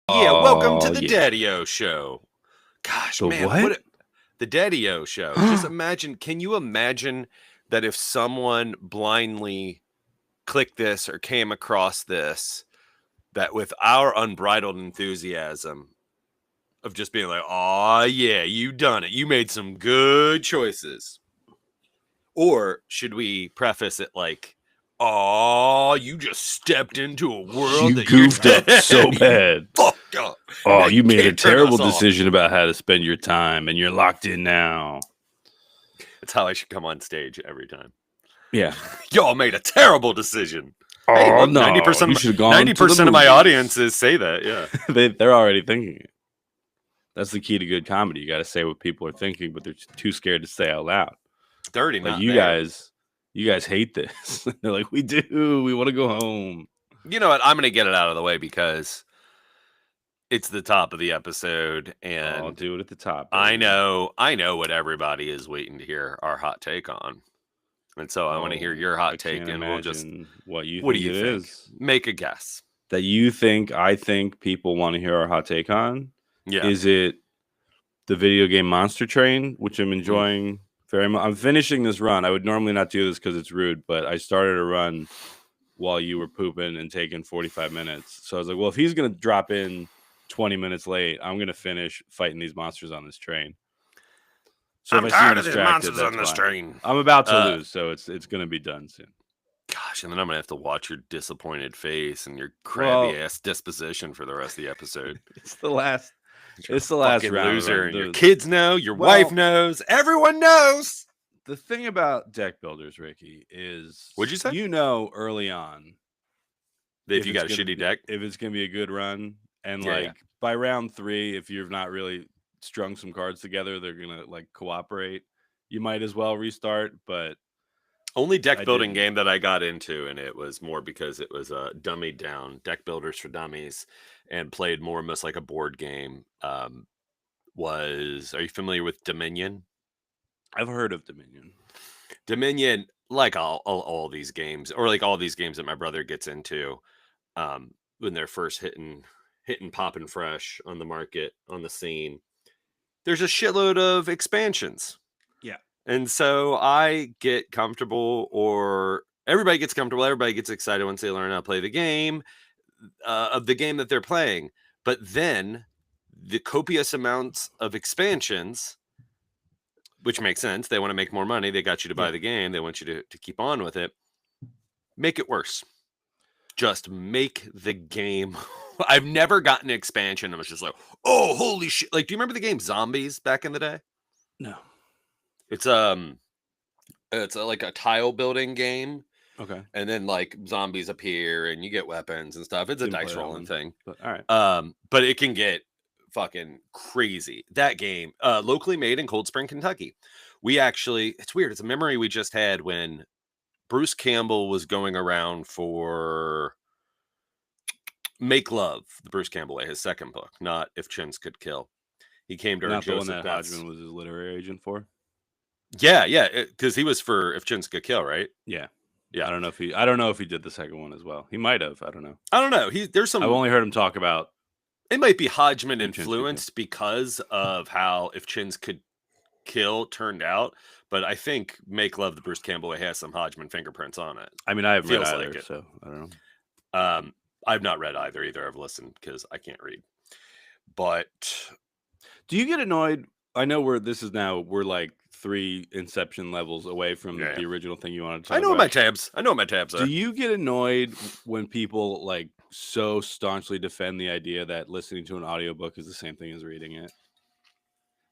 Yeah, welcome to Oh the yeah. Daddio show. Gosh, The man, what? the Daddio show. Just imagine, can you imagine that if someone blindly clicked this or came across this, that with our unbridled enthusiasm of just being like, oh yeah, you done it. You made some good choices. Or should we preface it like, oh, you just stepped into a world You that you're goofed up so you bad. fucked up. Oh, Now you you made a can't turn terrible us off. decision about how to spend your time, and you're locked in now. That's how I should come on stage every time. Yeah. Y'all made a terrible decision. Oh Hey, look, no, 90% you of should have gone to the 90% of my movies. audiences say that. Yeah. They're already thinking it. That's the key to good comedy. You got to say what people are thinking, but they're too scared to say out loud. They're already Like not you there. guys hate this. They're like, we do. We want to go home. You know what? I'm going to get it out of the way because it's the top of the episode, and I'll do it at the top. I baby. know what everybody is waiting to hear our hot take on. And so I want to hear your hot I take, can't and we'll just. imagine what you What do think you it think? is. Make a guess. That I think people want to hear our hot take on? Yeah. Is it the video game Monster Train, which I'm enjoying very much? I'm finishing this run. I would normally not do this because it's rude, but I started a run while you were pooping and taking 45 minutes. So I was like, well, if he's going to drop in 20 minutes late, I'm going to finish fighting these monsters on this train. So I'm if I see tired him of these distracted, monsters on that's this fine. train. I'm about to lose, so it's going to be done soon. Gosh, and then I'm gonna have to watch your disappointed face and your crabby ass disposition for the rest of the episode. It's the last. You're It's the last fucking round. loser, and your kids know, your wife knows, everyone knows. The thing about deck builders, Ricky, is What'd you say? You know early on if you got a shitty deck, if it's gonna be a good run, and Yeah. by round 3, if you've not really strung some cards together, they're gonna cooperate. You might as well restart, but only deck building game that I got into, and it was more because it was a dummied down deck builders for dummies and played more almost like a board game. Are you familiar with Dominion? I've heard of Dominion. Dominion, like all these games, or like all these games that my brother gets into, when they're first hitting popping fresh on the market, on the scene, there's a shitload of expansions. Yeah. And so I get comfortable, or everybody gets comfortable. Everybody gets excited once they learn how to play the game, of the game that they're playing. But then the copious amounts of expansions, which makes sense. They want to make more money. They got you to buy the game. They want you to keep on with it. Make it worse. Just make the game. I've never gotten an expansion. I was just like, oh, holy shit. Like, do you remember the game Zombies back in the day? No. It's like a tile building game. Okay. And then zombies appear and you get weapons and stuff. It's a dice rolling thing. But, all right. But it can get fucking crazy. That game, locally made in Cold Spring, Kentucky. It's weird. It's a memory we just had when Bruce Campbell was going around for Make Love, the Bruce Campbell way, his second book, not If Chins Could Kill. He came to not Joseph the one that Hodgman was his literary agent for. Yeah, because he was for If Chins Could Kill, right? Yeah. Yeah. I don't know if he did the second one as well. He might have. I don't know. There's some. I've only heard him talk about. It might be Hodgman influenced because of how If Chins Could Kill turned out, but I think Make Love, the Bruce Campbell way, has some Hodgman fingerprints on it. I mean, I haven't read either, so I don't know. I've not read either. I've listened because I can't read. But do you get annoyed? I know we're like 3 Inception levels away from the original thing you wanted to talk about. I know what my tabs are. Do you get annoyed when people so staunchly defend the idea that listening to an audiobook is the same thing as reading it?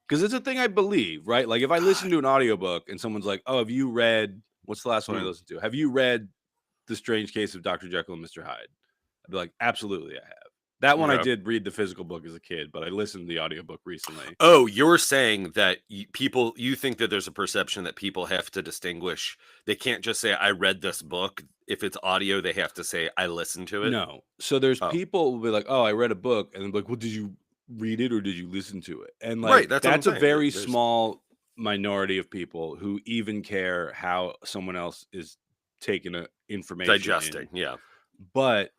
Because it's a thing I believe, right? Like if I listen to an audiobook and someone's like, oh, have you read, what's the last one I listened to? Have you read The Strange Case of Dr. Jekyll and Mr. Hyde? I'd be like, absolutely I have. That one I did read the physical book as a kid, but I listened to the audiobook recently. Oh, you're saying that you think that there's a perception that people have to distinguish. They can't just say, I read this book. If it's audio, they have to say, I listened to it. No. So there's people who will be like, oh, I read a book. And they'll be like, well, did you read it or did you listen to it? And that's a very small minority of people who even care how someone else is taking information. Digesting, yeah. But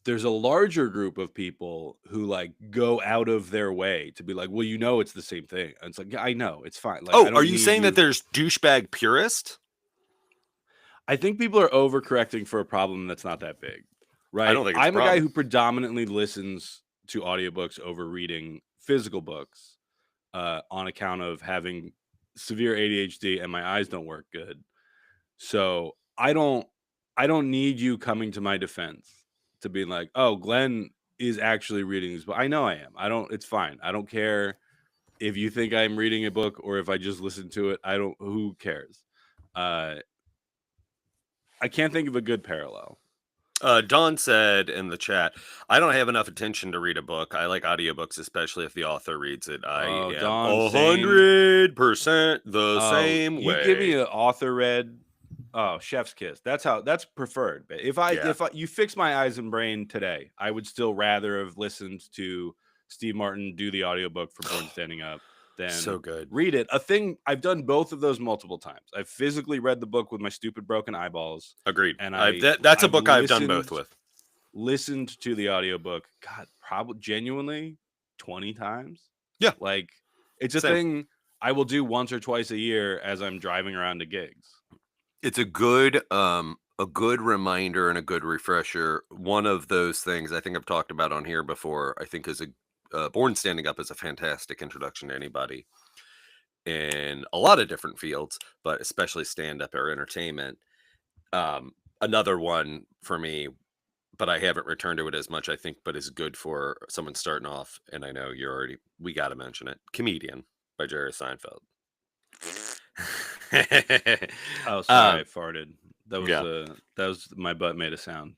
there's a larger group of people who like go out of their way to be like, well, it's the same thing. And it's like, yeah, I know, it's fine. Like, I Oh, are don't you need saying that you. there's douchebag purist? I think people are overcorrecting for a problem that's not that big, I right? don't think it's a I'm a guy problem. who predominantly listens to audiobooks over reading physical books on account of having severe ADHD and my eyes don't work good. So I don't need you coming to my defense to be like, oh, Glenn is actually reading this book. I know I am. It's fine. I don't care if you think I'm reading a book or if I just listen to it. Who cares? I can't think of a good parallel. Don said in the chat, I don't have enough attention to read a book. I like audiobooks, especially if the author reads it. I Oh, am Dawn, same. 100% the Oh, same you give me way. an author read. Oh, chef's kiss. That's preferred. But Yeah. if you fix my eyes and brain today, I would still rather have listened to Steve Martin do the audiobook for Born Standing Up than So good. read it. I've done both of those multiple times. I've physically read the book with my stupid broken eyeballs. Agreed. And That's a I've book I've done both with. listened to the audiobook, God, probably genuinely 20 times. Yeah. Like, it's a Same. thing I will do once or twice a year as I'm driving around to gigs. It's a good reminder and a good refresher. One of those things I think I've talked about on here before, I think is Born Standing Up is a fantastic introduction to anybody in a lot of different fields, but especially stand-up or entertainment. Another one for me, but I haven't returned to it as much, I think, but is good for someone starting off. And I know we got to mention it. Comedian by Jerry Seinfeld. Oh, sorry, I farted. Yeah. That was my butt made a sound.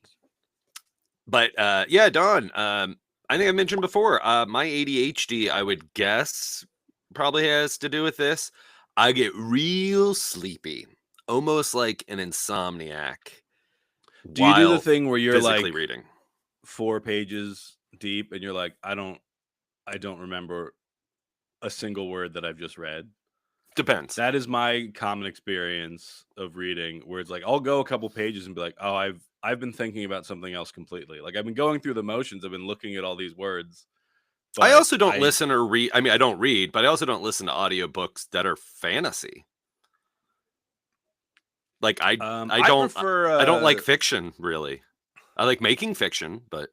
But yeah, Don, I think I mentioned before, my ADHD, I would guess, probably has to do with this. I get real sleepy, almost like an insomniac Do you do the while thing where you're physically like reading. 4 pages deep and you're like, I don't remember a single word that I've just read? Depends. That is my common experience of reading, where it's like I'll go a couple pages and be like, oh, I've been thinking about something else completely. Like, I've been going through the motions. I've been looking at all these words. I But also don't listen or read. I mean, I don't read, but I also don't listen to audiobooks that are fantasy. Like I prefer. I don't like fiction really. I like making fiction, but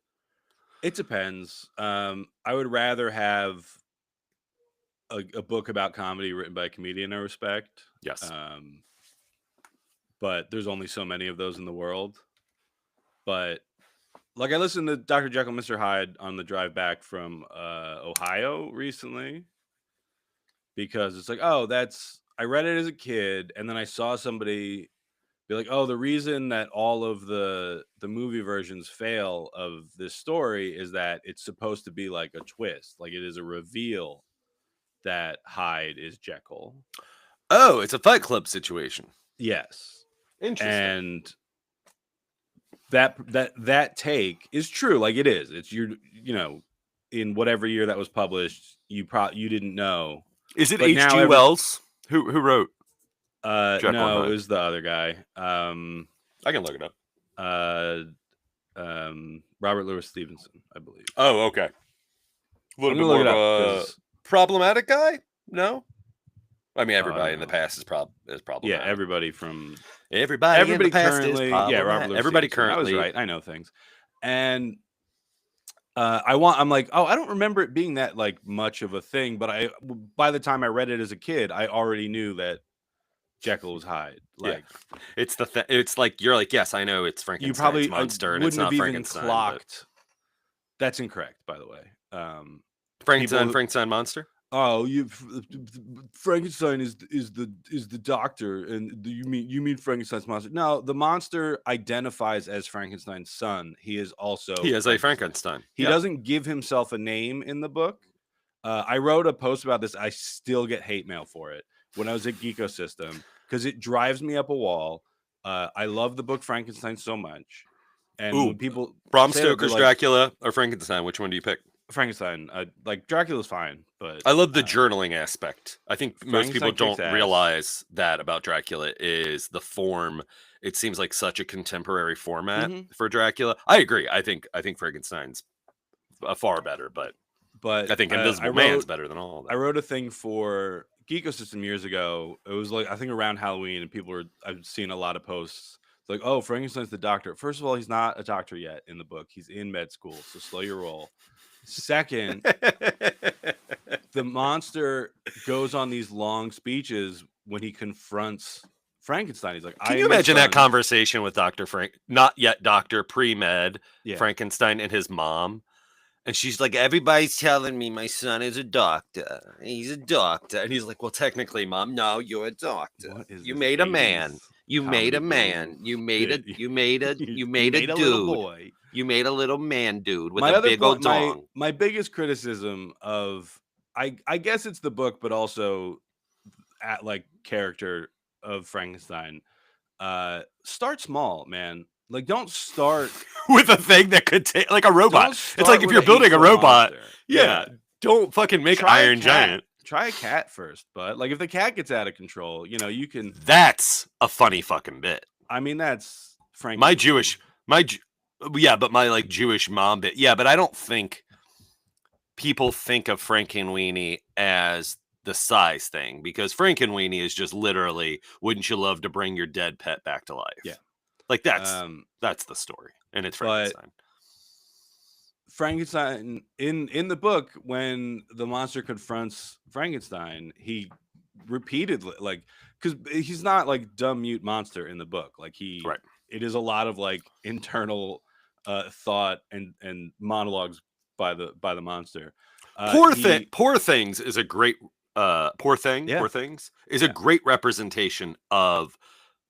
It depends. I would rather have a book about comedy written by a comedian I respect. yes. But there's only so many of those in the world. But like, I listened to Dr. Jekyll, Mr. Hyde on the drive back from Ohio recently, because it's like, oh, I read it as a kid, and then I saw somebody be like, oh, the reason that all of the movie versions fail of this story is that it's supposed to be like a twist, like it is a reveal that Hyde is Jekyll. Oh, it's a Fight Club situation. Yes. Interesting. And that take is true. Like, it is. It's in whatever year that was published, you didn't know. Is it H.G. Wells who wrote? No, it was the other guy. I can look it up. Robert Louis Stevenson, I believe. Oh, okay. A little bit more of a problematic guy? No? I mean, everybody in the past is problematic. Yeah, everybody in the past currently, is problematic. yeah, Robert Louis Everybody Stevenson. currently. I was right. I know things. And I'm like, oh, I don't remember it being that like much of a thing, but by the time I read it as a kid, I already knew that Jekyll was Hyde. Like, yeah. It's like you're like, yes, I know it's Frankenstein's monster, and it's not Frankenstein. Clocked. That's incorrect, by the way. Frankenstein monster. Oh, Frankenstein is the doctor, and you mean Frankenstein's monster? No, the monster identifies as Frankenstein's son. He is a Frankenstein. He doesn't give himself a name in the book. I wrote a post about this. I still get hate mail for it when I was at Geekosystem, because it drives me up a wall. I love the book Frankenstein so much, and when people Bram Stoker's Dracula or Frankenstein, which one do you pick? Frankenstein. Like, Dracula's fine, but I love the journaling aspect. I think most people don't realize that about Dracula is the form it seems like such a contemporary format Mhm. for Dracula. I agree. I think Frankenstein's far better, but But I think I Invisible Man's better than all of I that. wrote a thing for Geek Ecosystem years ago. It was like I think around Halloween, and I've seen a lot of posts. It's like, oh, Frankenstein's the doctor. First of all, he's not a doctor yet in the book. He's in med school, so slow your roll. Second, the monster goes on these long speeches when he confronts Frankenstein. He's like, I Can you am your imagine that son. conversation with Dr. Frank, not yet Dr. Pre-Med, Yeah. Frankenstein and his mom? And she's like, everybody's telling me my son is a doctor. He's a doctor. And he's like, well, technically, Mom, no, you're a doctor. What is You this made a 80s man. You made comedy a man. boob? You made a Yeah, you made a you you you made a made a little dude. boy. You made a little man dude with My a other big old point, dong. my biggest criticism of I guess it's the book, but also at like character of Frankenstein. Start small, man. Like don't start With a thing that could take like a robot. don't It's like start if with you're an building a 8-foot robot, monster. yeah, don't fucking make Try a Iron cat. Giant. Try a cat first, but like if the cat gets out of control, you can. That's a funny fucking bit. I mean, that's My Frankenweenie. Jewish, my Ju- yeah, but my like Jewish mom bit, yeah, but I don't think people think of Frankenweenie as the size thing because Frankenweenie is just literally, wouldn't you love to bring your dead pet back to life? Yeah. Like that's the story, and it's But Frankenstein. Frankenstein in the book, when the monster confronts Frankenstein, he repeatedly because he's not like dumb mute monster in the book. Like Right. it is a lot of like internal thought and monologues by the monster. Poor Things is a great Poor Things is a great representation of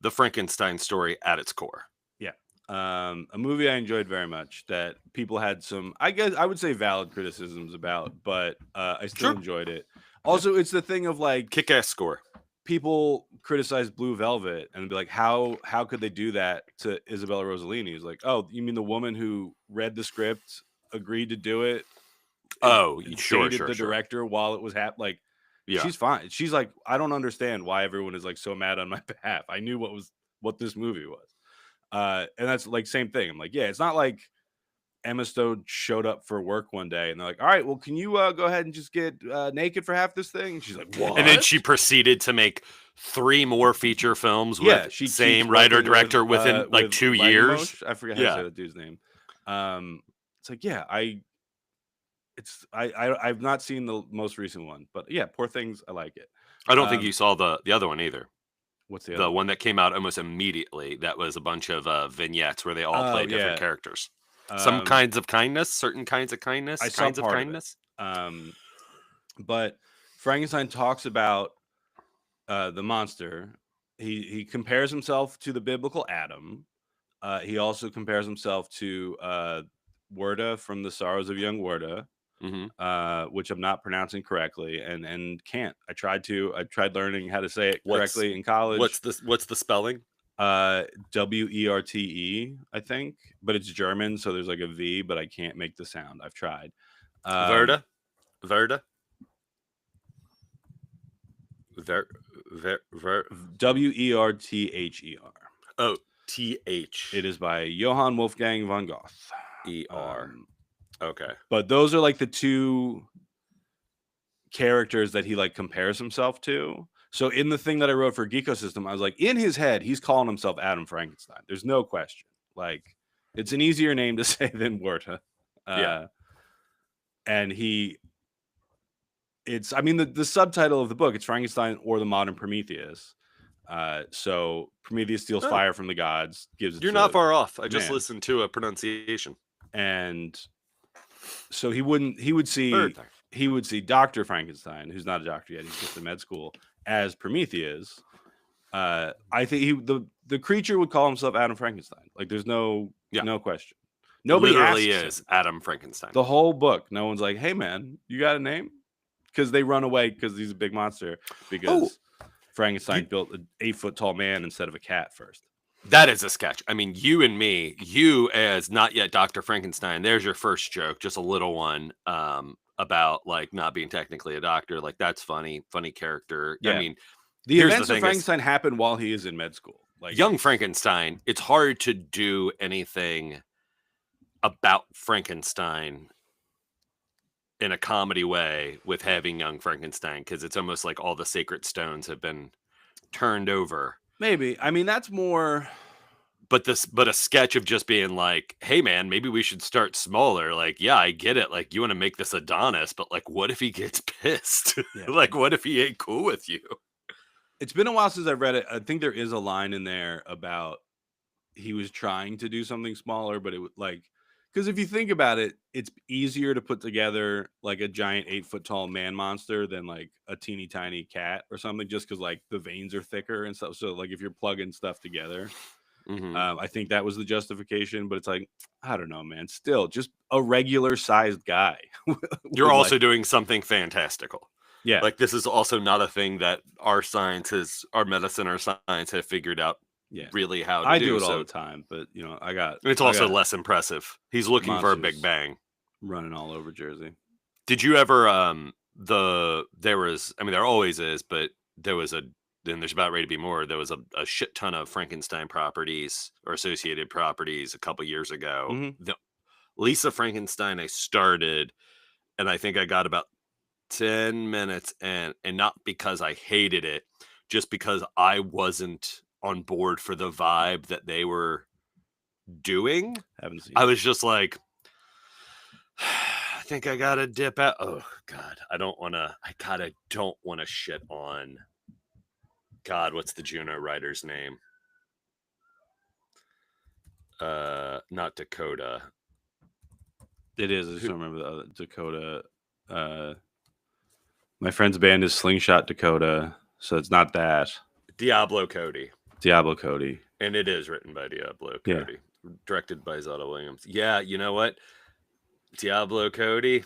the Frankenstein story at its core. Yeah. A movie I enjoyed very much that people had some, I guess I would say, valid criticisms about, but I still enjoyed it. Also, it's the thing of like Kick-ass score. People criticize Blue Velvet and be like, how could they do that to Isabella Rossellini? It's like, oh, you mean the woman who read the script, agreed to do it? Oh, sure. The director while it was happening. Yeah. She's fine. She's like, I don't understand why everyone is like so mad on my behalf. I knew what this movie was. And that's like same thing. I'm like, yeah, it's not like Emma Stone showed up for work one day and they're like, all right, well, can you go ahead and just get naked for half this thing? And she's like, what? And then she proceeded to make 3 more feature films with same writer director within like 2 years. I forget how to say that dude's name. It's like, yeah, I've not seen the most recent one, but yeah, Poor Things, I like it. I don't think you saw the other one either. What's the other one that came out almost immediately? That was a bunch of vignettes where they all play different characters. Some kinds of kindness, certain kinds of kindness, kinds of kindness. But Frankenstein talks about the monster. He compares himself to the biblical Adam. He also compares himself to Werda from The Sorrows of Young Werda. Which I'm not pronouncing correctly and can't. I tried learning how to say it correctly in college. What's the spelling? Werte, I think, but it's German, so there's like a V, but I can't make the sound. I've tried. Werda. Werther. Oh, TH. It is by Johann Wolfgang von Goethe. ER. Okay. But those are like the two characters that he like compares himself to. So in the thing that I wrote for Geekosystem, I was like, in his head, he's calling himself Adam Frankenstein. There's no question. Like, it's an easier name to say than Werther. And the subtitle of the book, it's Frankenstein or the Modern Prometheus. So Prometheus steals fire from the gods, gives it You're not far off. I just listened to a pronunciation. And so he would see Dr. Frankenstein, who's not a doctor yet, he's just in med school, as Prometheus. I think the creature would call himself Adam Frankenstein. Like there's no question. Nobody literally is Adam Frankenstein. The whole book, no one's like, hey man, you got a name? Because they run away because he's a big monster. Because Frankenstein built an 8-foot tall man instead of a cat first. That is a sketch. I mean, you and me, you as not yet Dr. Frankenstein, there's your first joke, just a little one about like not being technically a doctor. Like that's funny character. Yeah. I mean, the events of Frankenstein happen while he is in med school. Like, Young Frankenstein, it's hard to do anything about Frankenstein in a comedy way with having Young Frankenstein, because it's almost like all the sacred stones have been turned over. maybe. I mean, that's more. But a sketch of just being like, hey man, maybe we should start smaller. Like, yeah, I get it. Like, you want to make this Adonis, but like, what if he gets pissed? Yeah. Like, what if he ain't cool with you? It's been a while since I've read it. I think there is a line in there about he was trying to do something smaller, but it would like, because if you think about it, it's easier to put together like a giant 8 foot tall man monster than like a teeny tiny cat or something, just because like the veins are thicker and stuff. So like if you're plugging stuff together, I think that was the justification. But it's like, I don't know, man. Still, just a regular sized guy. You're also doing something fantastical. Yeah. Like, this is also not a thing that our scientists, our medicine or science have figured out really how to do. I do it all the time, but you know, it's also less impressive. He's looking for a big bang. Running all over Jersey. Did you ever there was, I mean, there always is, but there was there's about ready to be more. There was a shit ton of Frankenstein properties or associated properties a couple years ago. The Lisa Frankenstein I started, and I think I got about 10 minutes and not because I hated it, just because I wasn't on board for the vibe that they were doing. Haven't seen I was just like, I think I gotta dip out. Oh God, I don't wanna shit on, God, what's the Juno writer's name? Not Dakota. It is. I just don't remember the other Dakota. My friend's band is Slingshot Dakota, so it's not that. Diablo Cody. And it is written by Diablo Cody. Directed by Zelda Williams. Yeah, you know what? Diablo Cody.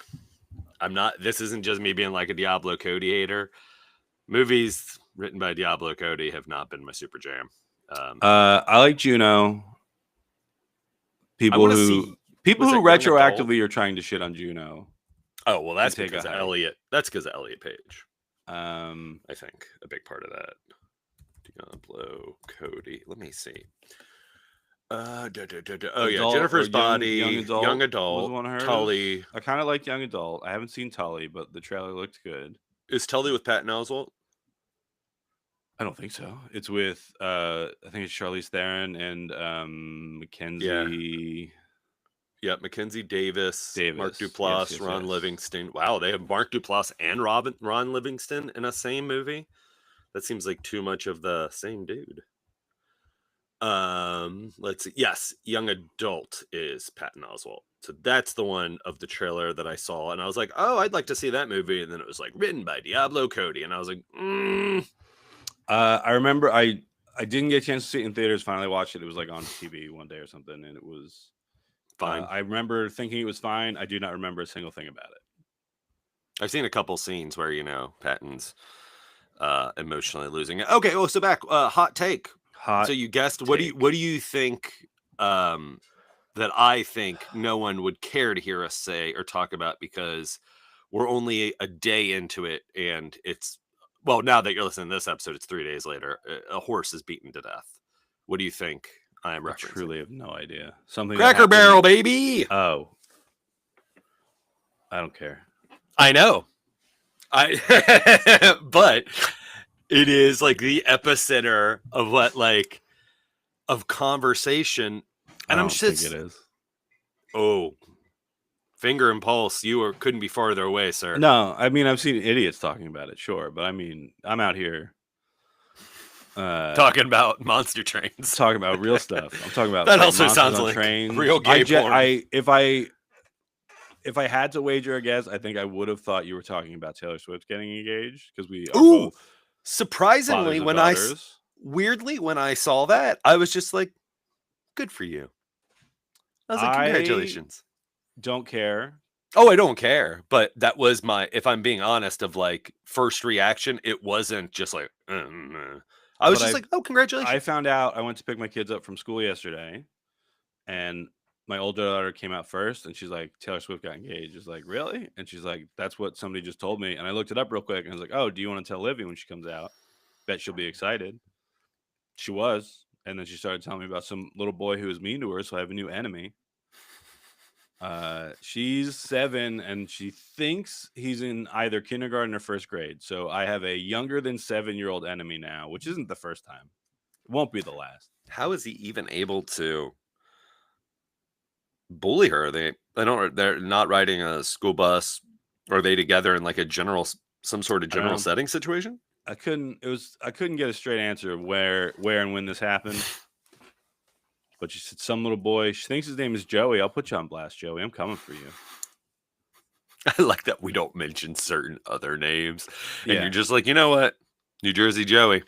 This isn't just me being like a Diablo Cody hater. Movies written by Diablo Cody have not been my super jam. I like Juno. People who retroactively are trying to shit on Juno. Oh, well, that's because of Elliot. That's because of Elliot Page. I think a big part of that. Diablo Cody. Let me see. Oh yeah, Jennifer's Body, Young Adult, Tully. I kind of like Young Adult. I haven't seen Tully, but the trailer looked good. Is Tully with Patton Oswalt? I don't think so. It's with I think it's Charlize Theron and Mackenzie. Yeah, Mackenzie Davis, Mark Duplass, Ron Livingston. Wow, they have Mark Duplass and Ron Livingston in a same movie. That seems like too much of the same dude. Let's see. Yes, Young Adult is Patton Oswalt. So that's the one of the trailer that I saw, and I was like, oh, I'd like to see that movie. And then it was like written by Diablo Cody, and I was like, I remember I didn't get a chance to see it in theaters. Finally watched it. It was like on TV one day or something, and it was fine. I remember thinking it was fine. I do not remember a single thing about it. I've seen a couple scenes where, you know, Patton's emotionally losing it. Okay, well, so back hot take. So you guessed. What do you think that I think no one would care to hear us say or talk about, because we're only a day into it, and it's, well, now that you're listening to this episode, it's 3 days later. A horse is beaten to death. What do you think I am referencing? I truly have no idea. Something Cracker Barrel, baby. Oh, I don't care. I know. But it is like the epicenter of what, like, of conversation. And I'm just think it is. Oh, finger and pulse, couldn't be farther away, sir. No, I mean, I've seen idiots talking about it, sure, but I mean, I'm out here talking about monster trains, talking about real stuff. I'm talking about that also sounds like trains. Real gay porn. If I had to wager a guess, I think I would have thought you were talking about Taylor Swift getting engaged, because we are both surprisingly when I saw that, I was just like, good for you. I was like, congratulations. Don't care. Oh, I don't care. But that was if I'm being honest, of like first reaction, it wasn't just like, I was just like, oh, congratulations. I found out, I went to pick my kids up from school yesterday, and my older daughter came out first, and she's like, Taylor Swift got engaged. It's like, really? And she's like, that's what somebody just told me. And I looked it up real quick, and I was like, oh, do you want to tell Livy when she comes out? Bet she'll be excited. She was. And then she started telling me about some little boy who was mean to her, so I have a new enemy. She's 7 and she thinks he's in either kindergarten or first grade. So I have a younger than 7-year-old enemy now, which isn't the first time. It won't be the last. How is he even able to bully her? They're not riding a school bus. Are they together in like some sort of I don't general know. setting situation? I couldn't get a straight answer of where and when this happened. But she said some little boy, she thinks his name is Joey. I'll put you on blast, Joey. I'm coming for you. I like that we don't mention certain other names. And Yeah. you're just like, you know what? New Jersey Joey.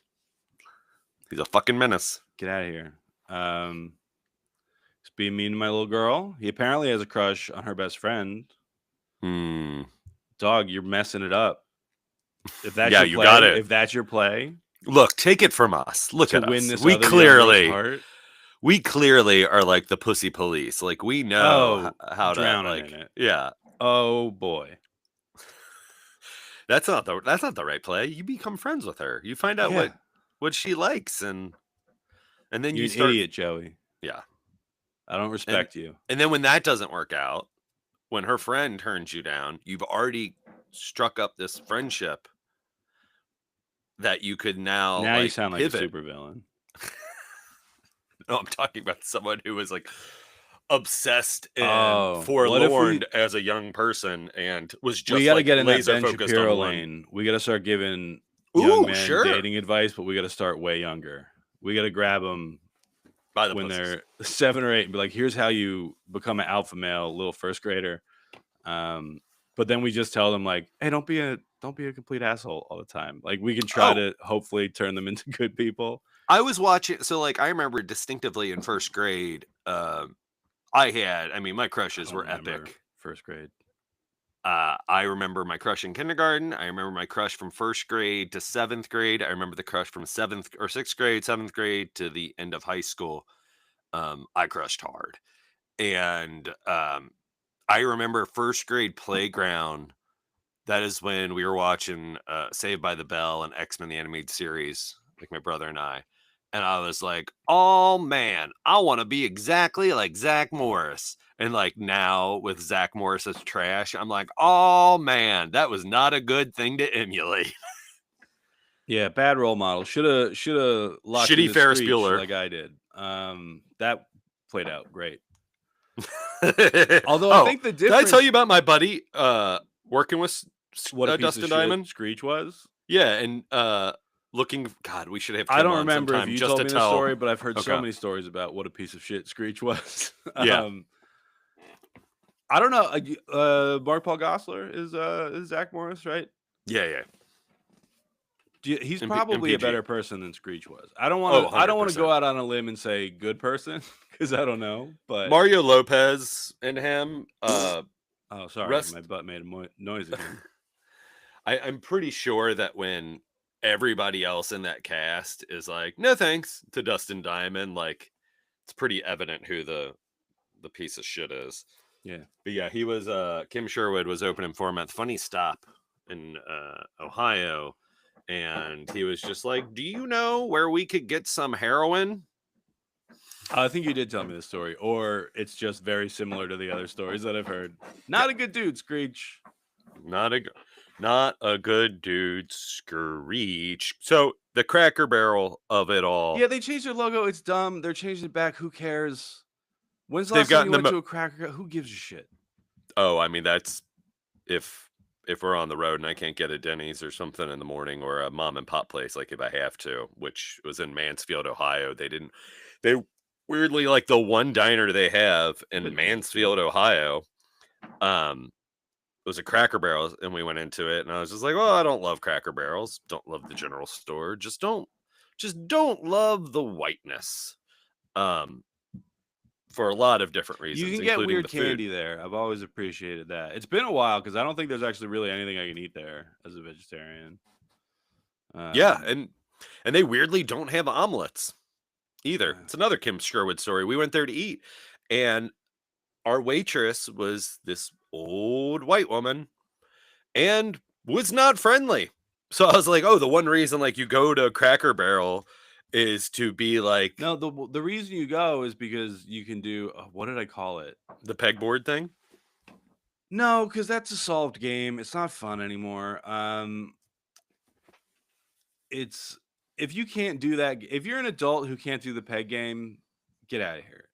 He's a fucking menace. Get out of here. He's being mean to my little girl. He apparently has a crush on her best friend. Dog, you're messing it up. If that's Yeah, your you play, got it. if that's your play, Look, take it from us. Look to at win us. this We other young girl's clearly heart. are like the pussy police. Like we know how to drowning in it. Yeah. Oh boy. That's not the right play. You become friends with her. You find out Yeah. what she likes and then You're you an start idiot, Joey. Yeah. I don't respect you. And then when that doesn't work out, when her friend turns you down, you've already struck up this friendship that you could now Now like you sound like a pivot. supervillain. No, I'm talking about someone who was like obsessed and What if forlorn as a young person and was just we got to like get in that laser Ben focused Shapiro on one. lane. We got to start giving young men sure. dating advice, but we got to start way younger. We got to grab them By the when pussies. they're 7 or 8 and be like, here's how you become an alpha male, little first grader. But then we just tell them like, hey, don't be a complete asshole all the time. Like we can try to hopefully turn them into good people. I was watching, so like I remember distinctively in first grade, my crushes were epic. First grade. I remember my crush in kindergarten. I remember my crush from first grade to 7th grade. I remember the crush from 6th grade, 7th grade to the end of high school. I crushed hard. And I remember first grade playground. That is when we were watching Saved by the Bell and X-Men the Animated Series, like my brother and I. And I was like, oh man, I want to be exactly like Zach Morris. And like now with Zach Morris's trash, I'm like, oh man, that was not a good thing to emulate. Yeah, bad role model. Should have locked Shitty into Ferris Screech Bueller. like I did. That played out great. Although I think the difference. Did I tell you about my buddy working with what a piece Dustin of Diamond? Shit Screech was? Yeah, and looking. God, we should have. I don't remember if you told me the story, but I've heard Okay. so many stories about what a piece of shit Screech was. Yeah. I don't know. Mark Paul Gosselaar is Zach Morris, right? Yeah. He's probably a better person than Screech was. I don't want to. 100%. Go out on a limb and say good person because I don't know. But Mario Lopez and him. Oh, sorry, my butt made a noise again. I'm pretty sure that when everybody else in that cast is like, no thanks to Dustin Diamond, like it's pretty evident who the piece of shit is. Yeah. But yeah, he was Kim Sherwood was opening for him at the Funny Stop in Ohio. And he was just like, do you know where we could get some heroin? I think you did tell me the story, or it's just very similar to the other stories that I've heard. Not a good dude, Screech. Not a good dude, Screech. So the Cracker Barrel of it all. Yeah, they changed their logo. It's dumb. They're changing it back. Who cares? When's the last time you went to a Cracker? Who gives a shit? Oh, I mean, that's if we're on the road and I can't get a Denny's or something in the morning or a mom and pop place, like if I have to, which was in Mansfield, Ohio. They weirdly, like the one diner they have in Mansfield, Ohio, it was a Cracker Barrel, and we went into it and I was just like, well, I don't love Cracker Barrels. Don't love the general store. Just don't love the whiteness. For a lot of different reasons. You can get weird candy there. I've always appreciated that. It's been a while because I don't think there's actually really anything I can eat there as a vegetarian. Yeah, and they weirdly don't have omelets either. It's another Kim Sherwood story. We went there to eat, and our waitress was this old white woman and was not friendly. So I was like, oh, the one reason like you go to Cracker Barrel is to be like No, the reason you go is because you can do what did I call it? the pegboard thing. No, because that's a solved game. It's not fun anymore. It's if you can't do that, if you're an adult who can't do the peg game, get out of here.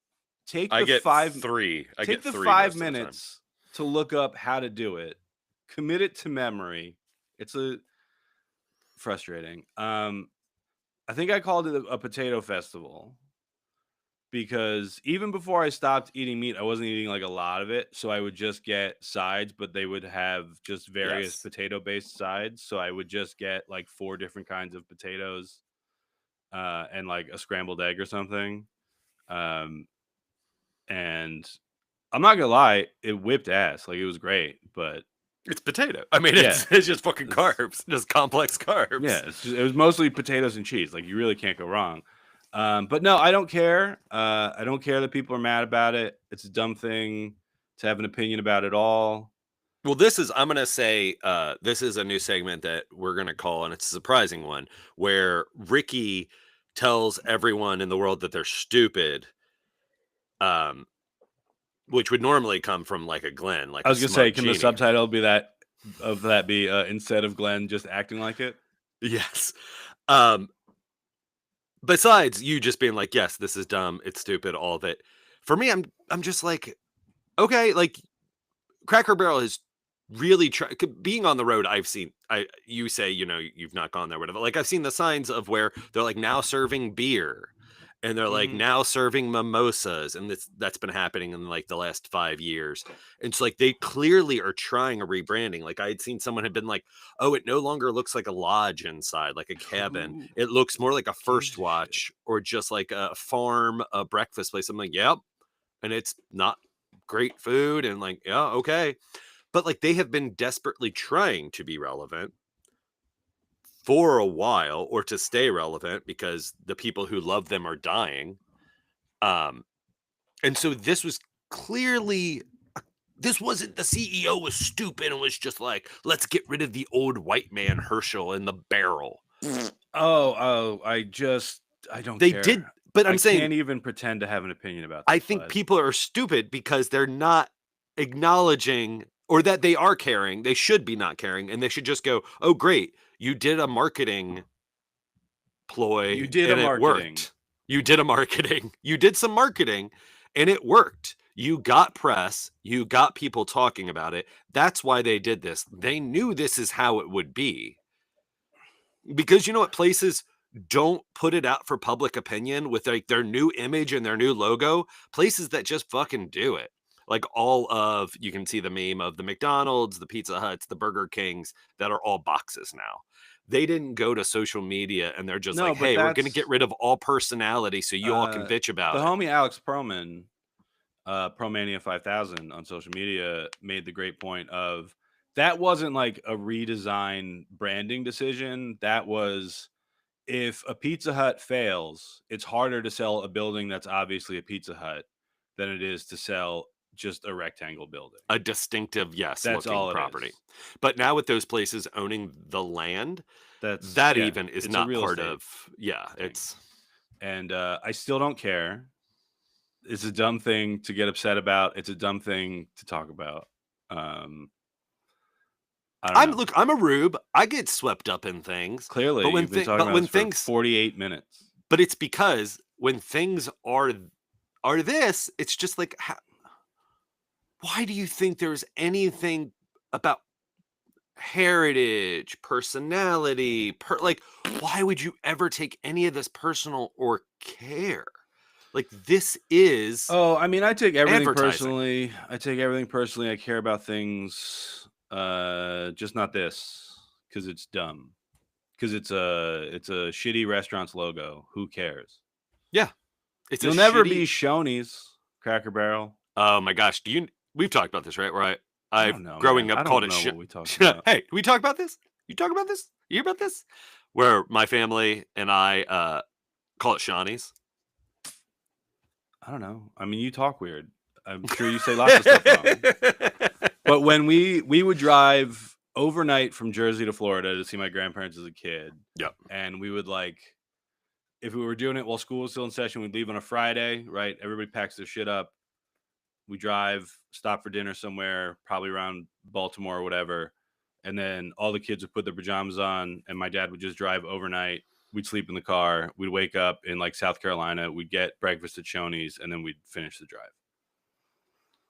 Take I the get five three. I take get the three 5 most of the time. minutes to look up how to do it. Commit it to memory. It's a frustrating. I think I called it a potato festival because even before I stopped eating meat, I wasn't eating like a lot of it. So I would just get sides, but they would have just various Yes. potato based sides. So I would just get like 4 different kinds of potatoes and like a scrambled egg or something. Um, and I'm not gonna lie, it whipped ass. Like it was great, but It's potato. I mean, yeah, it's just fucking it's, carbs, just complex carbs. yeah, it was mostly potatoes and cheese. Like you really can't go wrong. But no, I don't care. I don't care that people are mad about it. It's a dumb thing to have an opinion about it all. Well, I'm going to say, this is a new segment that we're going to call, and it's a surprising one, where Ricky tells everyone in the world that they're stupid, um, which would normally come from like a Glenn, like I a was gonna say, smug can the genie. subtitle be instead of Glenn just acting like it? Yes. Um, Besides you just being like, yes, this is dumb, it's stupid, all of it. For me, I'm just like, okay, like Cracker Barrel is really being on the road. I've seen, you say, you've not gone there, whatever. Like I've seen the signs of where they're like now serving beer and they're like Mm-hmm. now serving mimosas. And that's been happening in like the last 5 years. And it's like, they clearly are trying a rebranding. Like I had seen someone had been like, oh, it no longer looks like a lodge inside, like a cabin. Who It looks more like a gives First a shit? Watch or just like a farm, a breakfast place. I'm like, yep. And it's not great food. And like, yeah, okay. But like they have been desperately trying to be relevant for a while or to stay relevant because the people who love them are dying. Um, and so this was clearly, this wasn't, the CEO was stupid and was just like, let's get rid of the old white man Herschel in the barrel. I don't They did, care. but I I'm saying, can't even pretend to have an opinion about I this, think bud. people are stupid because they're not acknowledging or that they are caring. They should be not caring and they should just go, oh, great. You did a marketing You ploy did a and it marketing. worked. You did a marketing. You did some marketing and it worked. You got press. You got people talking about it. That's why they did this. They knew this is how it would be. Because you know what? Places don't put it out for public opinion with like their new image and their new logo. Places that just fucking do it. Like you can see the meme of the McDonald's, the Pizza Huts, the Burger Kings that are all boxes now. They didn't go to social media and they're just No, like, but hey, we're going to get that's rid of all personality so you all can the bitch about it. homie Alex Perlman, Promania 5000 on social media made the great point of that wasn't like a redesign branding decision. That was if a Pizza Hut fails, it's harder to sell a building that's obviously a Pizza Hut than it is to sell just a rectangle building. A distinctive, yes, That's looking all it property. is. But now with those places owning the land, That's that yeah, even is it's a not real part estate of, yeah, thing. it's And I still don't care. It's a dumb thing to get upset about. It's a dumb thing to talk about. I don't know. I'm a rube. I get swept up in things. Clearly, you've been talking But about when this for things 48 minutes. but it's because when things are this, it's just like why do you think there's anything about heritage, personality, like why would you ever take any of this personal or care? Like this is Oh, I mean, I take everything advertising. personally. I care about things, just not this because it's dumb. Because it's a shitty restaurant's logo. Who cares? Yeah. It's a You'll never shitty. be Shoney's Cracker Barrel. Oh my gosh, we've talked about this, right? Where I I've don't know, man. growing I up called don't it know shit. what we talked about. Hey, we talk about this? You talk about this? You hear about this? Where my family and I call it Shawnee's. I don't know. I mean, you talk weird. I'm sure you say lots of stuff wrong. But when we would drive overnight from Jersey to Florida to see my grandparents as a kid. Yep. And we would like if we were doing it while school was still in session, we'd leave on a Friday, right? Everybody packs their shit up. We drive, stop for dinner somewhere, probably around Baltimore or whatever. And then all the kids would put their pajamas on, and my dad would just drive overnight. We'd sleep in the car. We'd wake up in like South Carolina. We'd get breakfast at Shoney's, and then we'd finish the drive.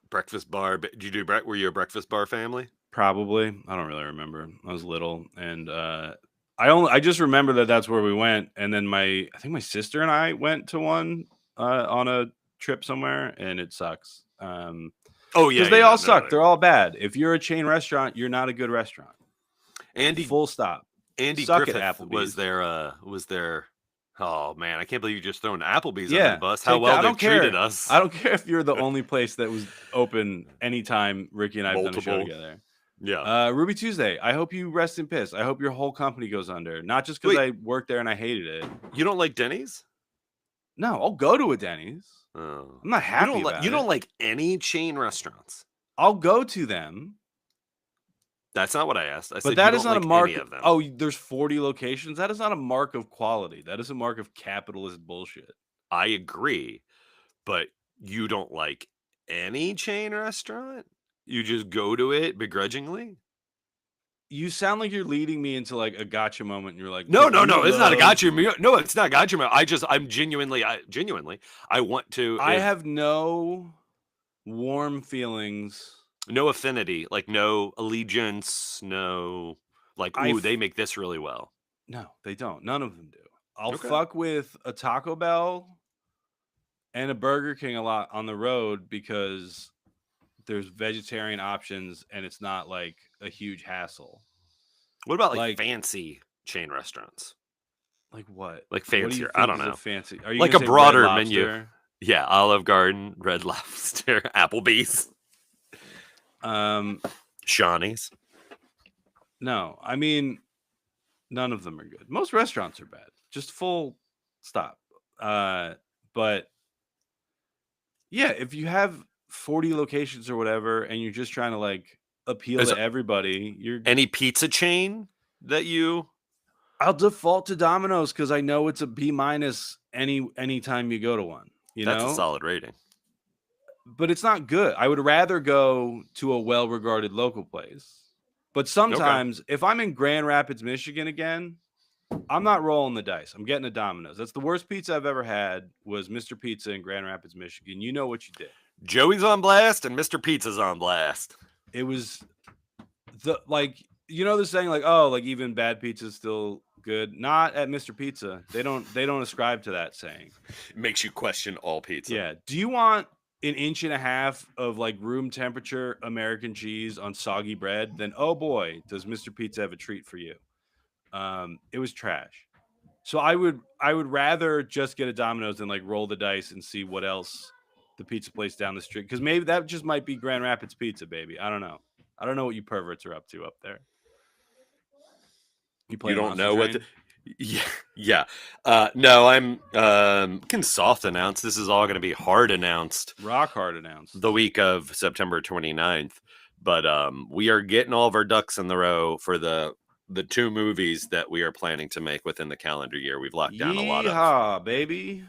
Breakfast bar. Did you do? Were you a breakfast bar family? Probably. I don't really remember. I was little, and I just remember that that's where we went. And then I think my sister and I went to one on a trip somewhere, and it sucks. Oh yeah, because they yeah, all no, suck. no. They're all bad. If you're a chain restaurant, you're not a good restaurant. Full stop. Andy Suck Griffith at Applebee's. was there. Oh man, I can't believe you just thrown Applebee's Yeah, under the bus. How well they've treated us. I don't care if you're the only place that was open anytime Ricky and I have done a show together. Yeah. Ruby Tuesday. I hope you rest in piss. I hope your whole company goes under. Not just because I worked there and I hated it. You don't like Denny's? No, I'll go to a Denny's. Oh. I'm not happy about it. You don't like any chain restaurants? I'll go to them. That's not what I asked. I said, but that is not like a mark. Any of them. Oh, there's 40 locations. That is not a mark of quality. That is a mark of capitalist bullshit. I agree, but you don't like any chain restaurant? You just go to it begrudgingly? You sound like you're leading me into like a gotcha moment, and you're like, no, it's not a gotcha. No, it's not gotcha. I'm genuinely, I want to. I have no warm feelings. No affinity, like no allegiance, no like, ooh, they make this really well. No, they don't. None of them do. I'll fuck with a Taco Bell and a Burger King a lot on the road because there's vegetarian options and it's not like a huge hassle. What about like fancy chain restaurants? Like what? Like fancier? What do you think I don't know. Fancy? Are you like a broader menu? Yeah, Olive Garden, Red Lobster, Applebee's. Shawnee's. No, I mean, none of them are good. Most restaurants are bad. Just full stop. But yeah, if you have 40 locations or whatever, and you're just trying to like appeal to everybody, you're any pizza chain that you. I'll default to Domino's because I know it's a B- anytime you go to one. That's a solid rating. But it's not good. I would rather go to a well-regarded local place. But sometimes if I'm in Grand Rapids, Michigan again, I'm not rolling the dice. I'm getting a Domino's. That's the worst pizza I've ever had was Mr. Pizza in Grand Rapids, Michigan. You know what you did. Joey's on blast and Mr. Pizza's on blast. It was the the saying like, oh, like even bad pizza is still good. Not at Mr. Pizza. They don't ascribe to that saying. It makes you question all pizza. Yeah. Do you want an inch and a half of like room temperature American cheese on soggy bread? Then oh boy, does Mr. Pizza have a treat for you. It was trash. So I would rather just get a Domino's than like roll the dice and see what else the pizza place down the street, because maybe that just might be Grand Rapids Pizza, baby. I don't know what you perverts are up to up there. You don't know what yeah. No, I'm can soft announce. This is all going to be hard announced. Rock hard announced. The week of September 29th. But we are getting all of our ducks in the row for the 2 movies that we are planning to make within the calendar year. We've locked down a lot of baby.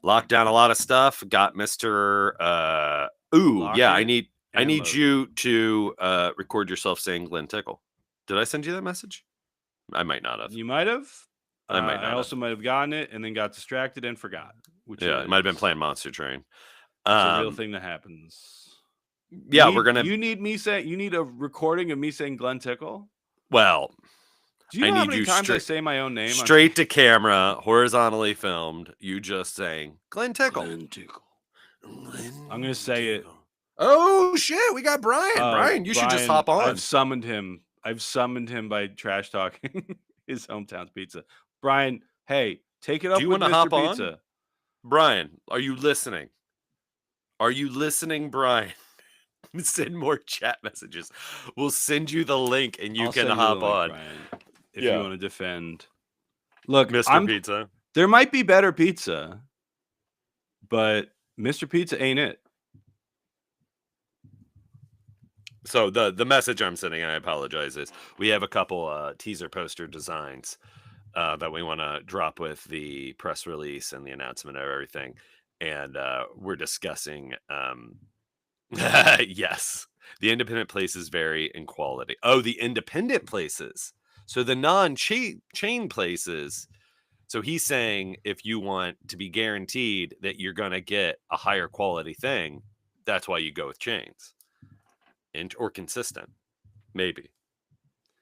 Locked down a lot of stuff. Got Mr. I need you to record yourself saying Glenn Tickle. Did I send you that message? I might not have. You might have. I might not. I also might have gotten it and then got distracted and forgot. It might have been playing Monster Train. It's a real thing that happens. Yeah, You need a recording of me saying Glenn Tickle. Well, do you know how many times I say my own name? Straight to camera, horizontally filmed. You just saying Glenn Tickle. Glenn Tickle. I'm gonna say it. Oh shit, we got Brian. Brian, you should just hop on. I've summoned him by trash talking his hometown's pizza. Brian, hey, take it up with Mr. Pizza. On? Brian, are you listening? Are you listening, Brian? Send more chat messages. We'll send you the link and you can hop on. Brian, if you want to defend. Look, Mr. Pizza. There might be better pizza, but Mr. Pizza ain't it. So the message I'm sending, and I apologize, is we have a couple teaser poster designs that we want to drop with the press release and the announcement of everything. And we're discussing, yes, the independent places vary in quality. Oh, the independent places. So the non-chain places. So he's saying if you want to be guaranteed that you're going to get a higher quality thing, that's why you go with chains or consistent. Maybe.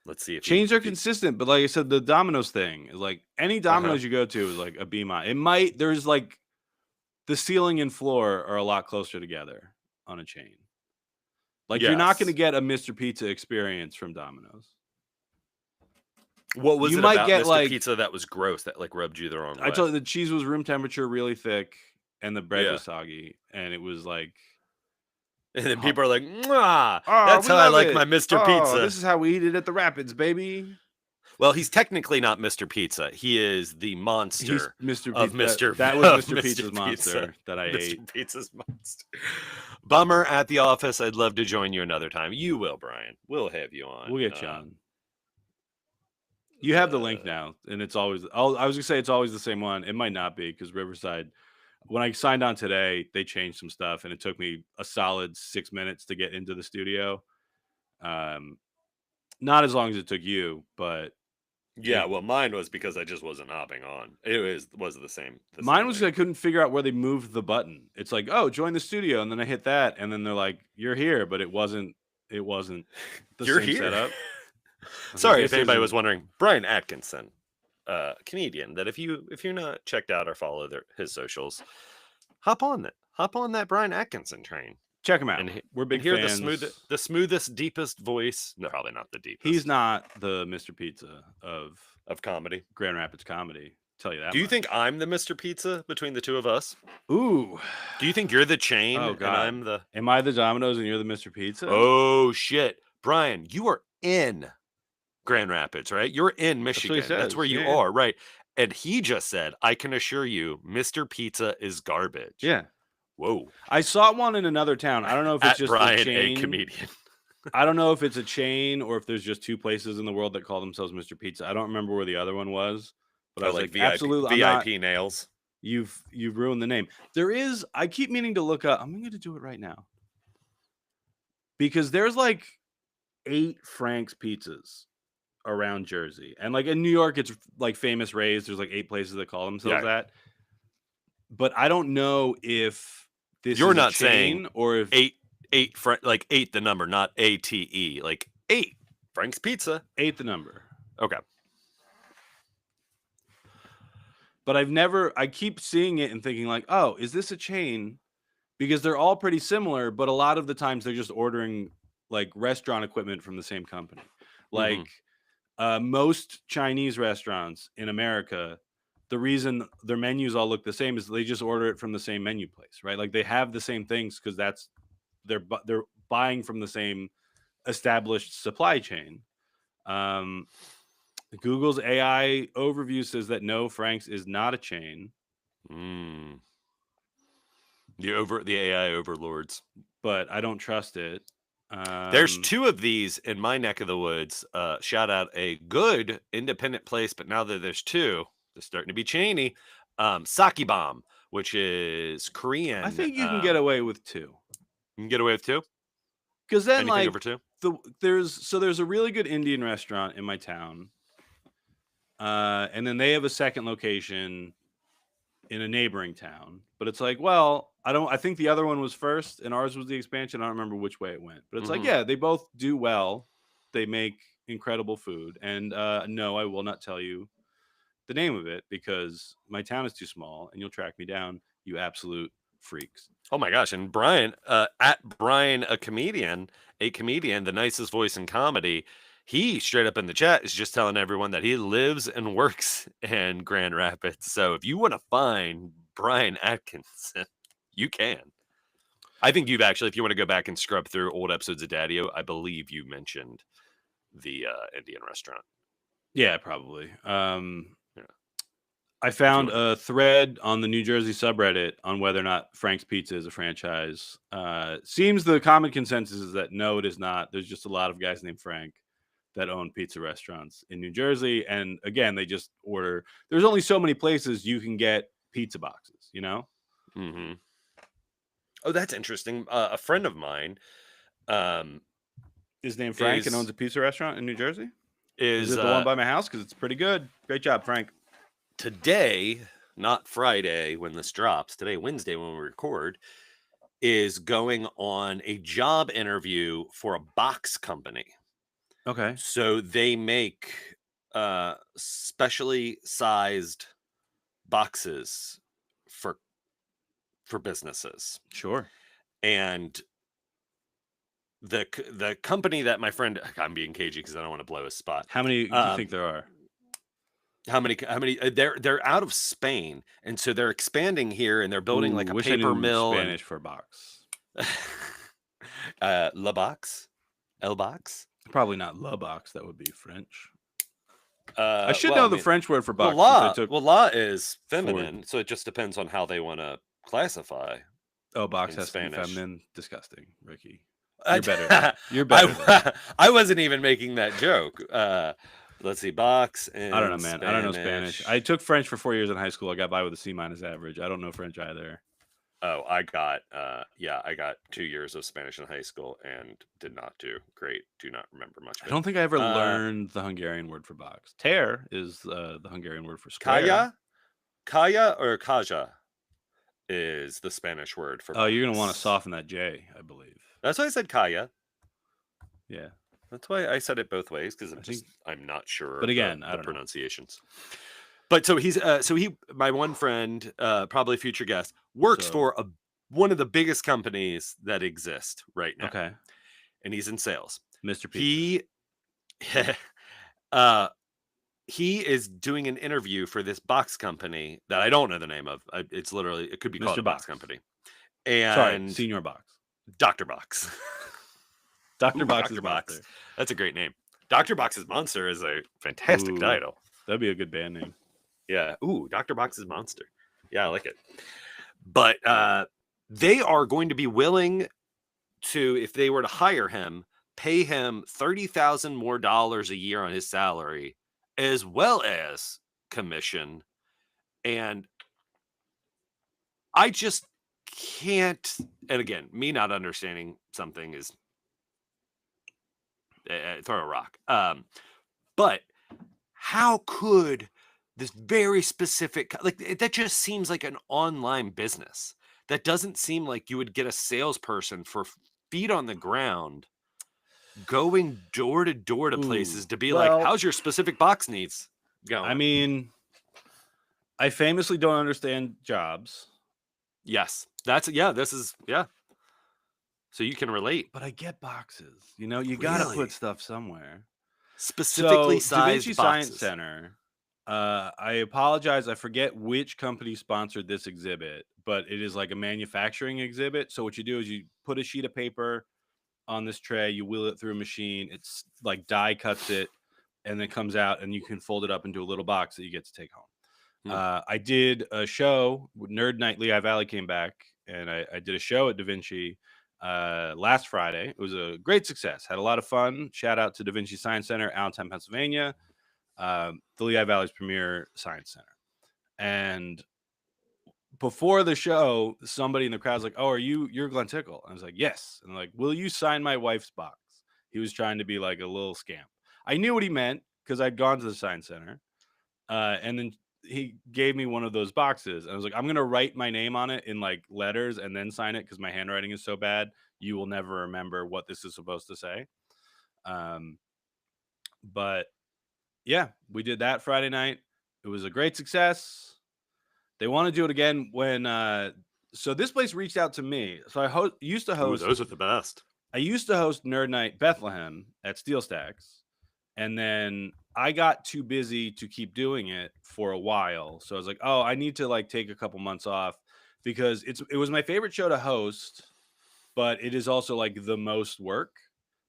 Let's see if Chains are consistent, but like I said, the Domino's thing is like any Domino's you go to is like a B minus. There's like the ceiling and floor are a lot closer together on a chain. Like you're not going to get a Mr. Pizza experience from Domino's. What was you it might about get Mr. like Pizza that was gross that like rubbed you the wrong way? I told you the cheese was room temperature, really thick, and the bread was soggy, and it was like. And then people are like, "Mwah, that's how I like my Mr. Pizza. This is how we eat it at the Rapids, baby." Well, he's technically not Mr. Pizza. He is the monster He's Mr. of Pizza. Mr. That was Mr. Pizza's monster that I ate. Mr. Pizza's monster. Bummer at the office. I'd love to join you another time. You will, Brian. We'll have you on. We'll get you on. You have the link now, and it's always. I was gonna say it's always the same one. It might not be because Riverside. When I signed on today, they changed some stuff, and it took me a solid 6 minutes to get into the studio. Not as long as it took you, but yeah. Well, mine was because I just wasn't hopping on. It was the same. Mine was I couldn't figure out where they moved the button. It's like, oh, join the studio, and then I hit that, and then they're like, you're here, but it wasn't. It wasn't the you're same here. setup. Sorry if anybody was wondering. Brian Atkinson, comedian. That if you're not checked out or follow his socials, hop on that Brian Atkinson train. Check him out. And we're big fans. The smoothest, deepest voice. No, probably not the deepest. He's not the Mr. Pizza of comedy, Grand Rapids comedy. Tell you that. Do you think I'm the Mr. Pizza between the two of us? Ooh. Do you think you're the chain? Oh God. And I'm the. Am I the Domino's and you're the Mr. Pizza? Oh shit, Brian, you are in Grand Rapids, right? You're in Michigan. That's where you are, right? And he just said, I can assure you, Mr. Pizza is garbage. Yeah. Whoa. I saw one in another town. I don't know if it's just Brian, a chain. A comedian. I don't know if it's a chain or if there's just two places in the world that call themselves Mr. Pizza. I don't remember where the other one was, but I was like, VIP, absolutely, VIP nails. You've ruined the name. There is. I keep meaning to look up. I'm going to do it right now because there's like 8 Frank's pizzas around Jersey, and like in New York, it's like Famous Ray's. There's like 8 places that call themselves that. But I don't know if this you're is not a chain saying or if 8 like 8 the number, not ATE, like 8 Frank's Pizza. 8 the number. Okay. But I keep seeing it and thinking like, oh, is this a chain? Because they're all pretty similar, but a lot of the times they're just ordering like restaurant equipment from the same company. Like most Chinese restaurants in America, the reason their menus all look the same is they just order it from the same menu place, right? Like they have the same things because they're buying from the same established supply chain. Google's AI overview says that no, Frank's is not a chain. The AI overlords, but I don't trust it. There's 2 of these in my neck of the woods. Shout out a good independent place, but now that there's 2, they're starting to be chainy. Sake Bomb, which is Korean. I think you can get away with 2. You can get away with 2? Because then anything like over 2? There's a really good Indian restaurant in my town. And then they have a second location in a neighboring town. But it's like, well, I think the other one was first and ours was the expansion. I don't remember which way it went. But it's like, yeah, they both do well. They make incredible food. And no, I will not tell you the name of it because my town is too small and you'll track me down, you absolute freaks. Oh my gosh. And Brian, at Brian, a comedian, the nicest voice in comedy, he straight up in the chat is just telling everyone that he lives and works in Grand Rapids. So if you want to find Brian Atkinson, you can. I think you've actually, if you want to go back and scrub through old episodes of Daddio, I believe you mentioned the Indian restaurant. Yeah, probably. I found a thread on the New Jersey subreddit on whether or not Frank's Pizza is a franchise. Seems the common consensus is that no, it is not. There's just a lot of guys named Frank. that own pizza restaurants in New Jersey. And again, they just order. There's only so many places you can get pizza boxes, you know? Hmm. Oh, that's interesting. A friend of mine um, His name Frank and owns is a pizza restaurant in New Jersey. Is is it the one by my house? Because it's pretty good. Great job, Frank. today, not Friday when this drops. Today, Wednesday when we record, is going on a job interview for a box company. Okay, So they make specially sized boxes for businesses. sure. And the company that my friend, I'm being cagey because I don't want to blow his spot. How many do you think there are? How many they're out of Spain, and so they're expanding here, and they're building Ooh, like a wish I paper knew mill and Spanish for box. La Box, El Box. Probably not la box. That would be French. I should Well, I know the mean, French word for well, box since I took la is four. feminine, so it just depends on how they want to classify Oh, box in has to be Spanish. feminine. Disgusting, Ricky. I, You're better. You're better. Than I wasn't even making that joke. Let's see, box I don't know, in man. I don't know Spanish. I took French for 4 years in high school. I got by with a C- average. I don't know French either. Oh, I got I got 2 years of Spanish in high school and did not do great. Do not remember much of I it. don't think I ever learned the Hungarian word for box. Tear is the Hungarian word for square. Kaya or kaja is the Spanish word for Oh, you're gonna want to box. soften that J, I believe. That's why I said kaya. Yeah, That's why I said it both ways because I think. I'm not sure But of again, I the don't know. pronunciations. But so he my one friend, probably future guest, works So for one of the biggest companies that exist right now, okay, and he's in sales. Mr. Pizza. He uh he is doing an interview for this box company that I don't know the name of. It's literally, it could be called Mr. a box Box. company. Sorry, And Senior Box. Dr. Box. Dr. Ooh, Box's Dr. Box. monster. That's a great name. Dr. Box's Monster is a fantastic Ooh, title. that'd be a good band name. Yeah. Ooh, Dr. Box's Monster. Yeah, I like it. But they are going to be willing to, if they were to hire him, pay him $30,000 more a year on his salary, as well as commission. And I just can't. And again, me not understanding something is throw a rock. But how could this very specific, like, that just seems like an online business. That doesn't seem like you would get a salesperson for feet on the ground going door to door to places Ooh, to be like, well, how's your specific box needs I going? mean, I famously don't understand jobs, Yes. This is. So you can relate. but I get boxes. You know, you got to put Really? stuff somewhere. Specifically So, Da Vinci sized Science boxes. Center, I apologize. I forget which company sponsored this exhibit, but it is like a manufacturing exhibit. So, what you do is you put a sheet of paper on this tray, you wheel it through a machine, it's like die cuts it, and then comes out, and you can fold it up into a little box that you get to take home. Hmm. I did a show with Nerd Night. Lehigh Valley came back, and I did a show at Da Vinci last Friday. It was a great success. Had a lot of fun. Shout out to Da Vinci Science Center, Allentown, Pennsylvania, the Lehigh Valley's premier science center. And before the show, somebody in the crowd's like, "Oh, you're Glenn Tickle?" And I was like, "Yes." And like, "Will you sign my wife's box?" He was trying to be like a little scamp. I knew what he meant because I'd gone to the science center. And then he gave me one of those boxes. And I was like, I'm going to write my name on it in like letters and then sign it because my handwriting is so bad. You will never remember what this is supposed to say. Um, but yeah, we did that Friday night. It was a great success. They want to do it again when, so this place reached out to me. So I used to Ooh, host, those are the best. I used to host Nerd Night Bethlehem at Steel Stacks. And then I got too busy to keep doing it for a while. So I was like, oh, I need to like take a couple months off because it was my favorite show to host, but it is also like the most work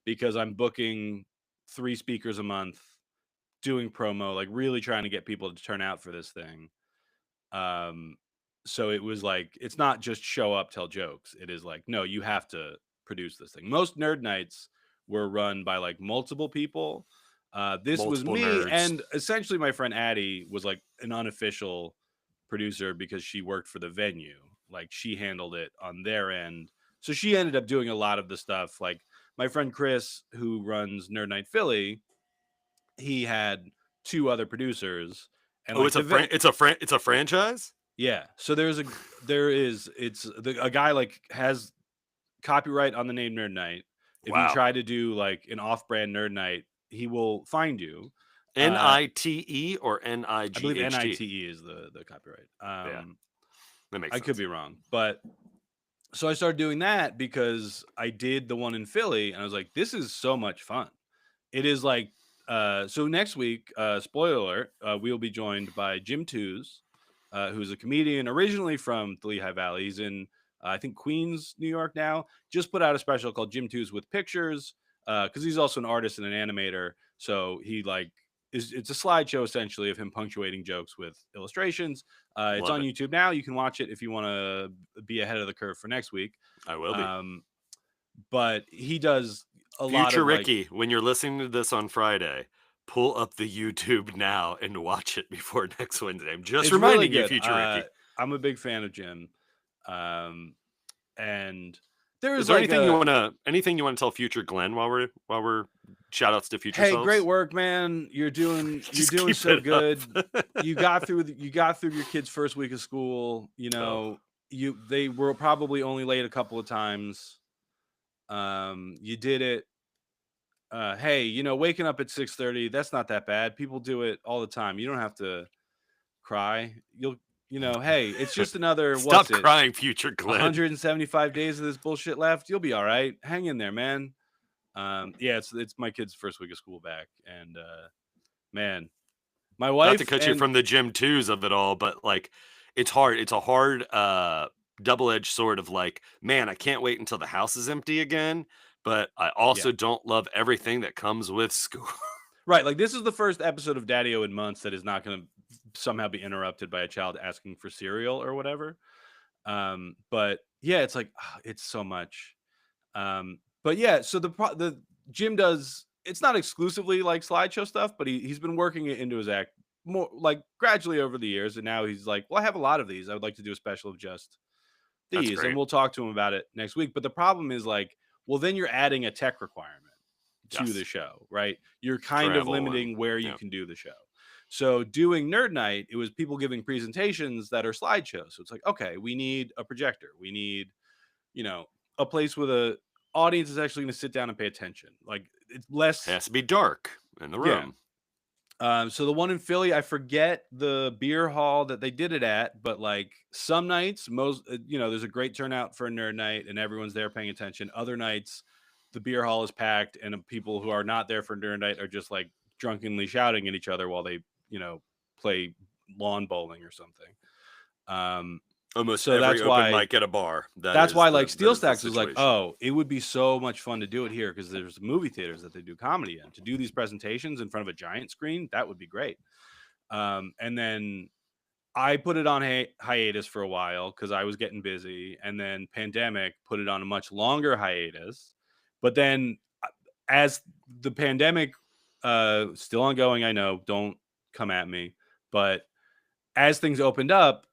because I'm booking 3 speakers a month, doing promo, like really trying to get people to turn out for this thing. Um, so it was like it's not just show up, tell jokes. It is like, no, you have to produce this thing. Most nerd nights were run by like multiple people. This was Multiple me, nerds. and essentially my friend Addie was like an unofficial producer because she worked for the venue. Like she handled it on their end. So she ended up doing a lot of the stuff. Like my friend Chris, who runs Nerd Night Philly, he had two other producers, and Oh, like it's a it's a franchise. yeah. So there is a guy like has copyright on the name Nerd Night. If you Wow. try to do like an off-brand Nerd Night, he will find you. Uh, NITE or I believe NIGHT? NITE is the copyright. Yeah, that makes I could sense. be wrong, but so I started doing that because I did the one in Philly, and I was like, this is so much fun. It is like so next week, spoiler alert, we will be joined by Jim Twos, who's a comedian originally from the Lehigh Valley. He's in I think Queens, New York now. Just put out a special called Jim Twos with Pictures because he's also an artist and an animator. So he like it's a slideshow essentially of him punctuating jokes with illustrations. It's Love on it. YouTube now. You can watch it if you want to be ahead of the curve for next week. I will be. Um, but he does a lot Future of like Ricky, when you're listening to this on Friday, pull up the YouTube now and watch it before next Wednesday. I'm just it's really reminding you, good. Future Ricky. I'm a big fan of Jim, and there Is is there like a anything you want to tell Future Glenn while we're shout outs to future hey, great selves? work, man. You're Just doing keep so it up. good. You got through your kid's first week of school. You Oh, know, they were probably only late a couple of times. You did it. Hey, waking up at 6:30, that's not that bad. People do it all the time. You don't have to cry. Hey, it's just another stop what's it? crying, Future Glenn. 175 days of this bullshit left. You'll be all right. Hang in there, man. Yeah, it's my kid's first week of school back, and man, my Not to wife cut you and from the Gym twos of it all, but like it's hard. It's a hard double-edged sword of like, man, I can't wait until the house is empty again, but I yeah, also don't love everything that comes with school. right. Like this is the first episode of Daddio in months that is not going to somehow be interrupted by a child asking for cereal or whatever. But yeah, it's like it's so much. But yeah, so the Jim does. It's not exclusively like slideshow stuff, but he's been working it into his act more like gradually over the years, and now he's like, well, I have a lot of these. I would like to do a special of just That's these, and great. we'll talk to him about it next week. But the problem is like, well, then you're adding a tech requirement to the Yes. show, right? You're kind of Travel and limiting where you yeah. can do the show. So doing Nerd Night, it was people giving presentations that are slideshows. So it's like, okay, we need a projector. We need, you know, a place where the audience is actually going to sit down and pay attention. Like it's less, Has to be dark in the yeah. room. So the one in Philly, I forget the beer hall that they did it at, but like some nights, there's a great turnout for a Nerd Night and everyone's there paying attention. Other nights, the beer hall is packed and people who are not there for Nerd Night are just like drunkenly shouting at each other while they, play lawn bowling or something. Almost So every open mic at a bar. that's why like That Steel is the Stacks was like, situation. oh, it would be so much fun to do it here because there's movie theaters that they do comedy in. To do these presentations in front of a giant screen, that would be great. And then I put it on hiatus for a while because I was getting busy, and then pandemic put it on a much longer hiatus. But then, as the pandemic still ongoing, I know, don't come at me, but as things opened up,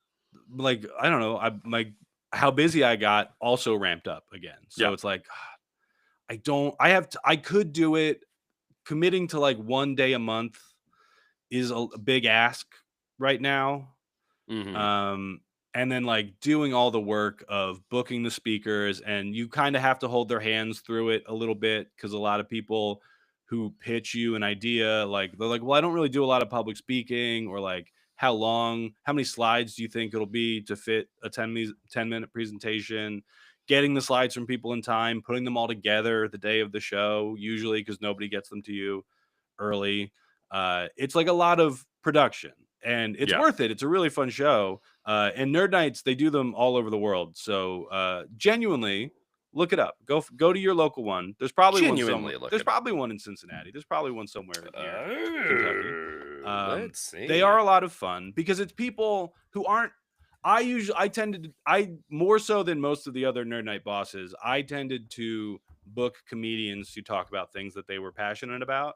like I don't know, how busy I got also ramped up again. So Yeah. it's like I could do it. Committing to like one day a month is a big ask right now. Mm-hmm. And then like doing all the work of booking the speakers, and you kind of have to hold their hands through it a little bit because a lot of people who pitch you an idea, like they're like, well, I don't really do a lot of public speaking, or like how many slides do you think it'll be to fit a 10-minute presentation? Getting the slides from people in time, putting them all together the day of the show, usually because nobody gets them to you early. It's like a lot of production, and it's Yeah. worth it. It's a really fun show. And Nerd Nights, they do them all over the world. So genuinely, look it up. Go to your local one. There's probably one Genuinely somewhere. look There's it up. probably one in Cincinnati. There's probably one somewhere near Kentucky. Let's see. They are a lot of fun because it's people who aren't. I more so than most of the other Nerd Night bosses, I tended to book comedians to talk about things that they were passionate about,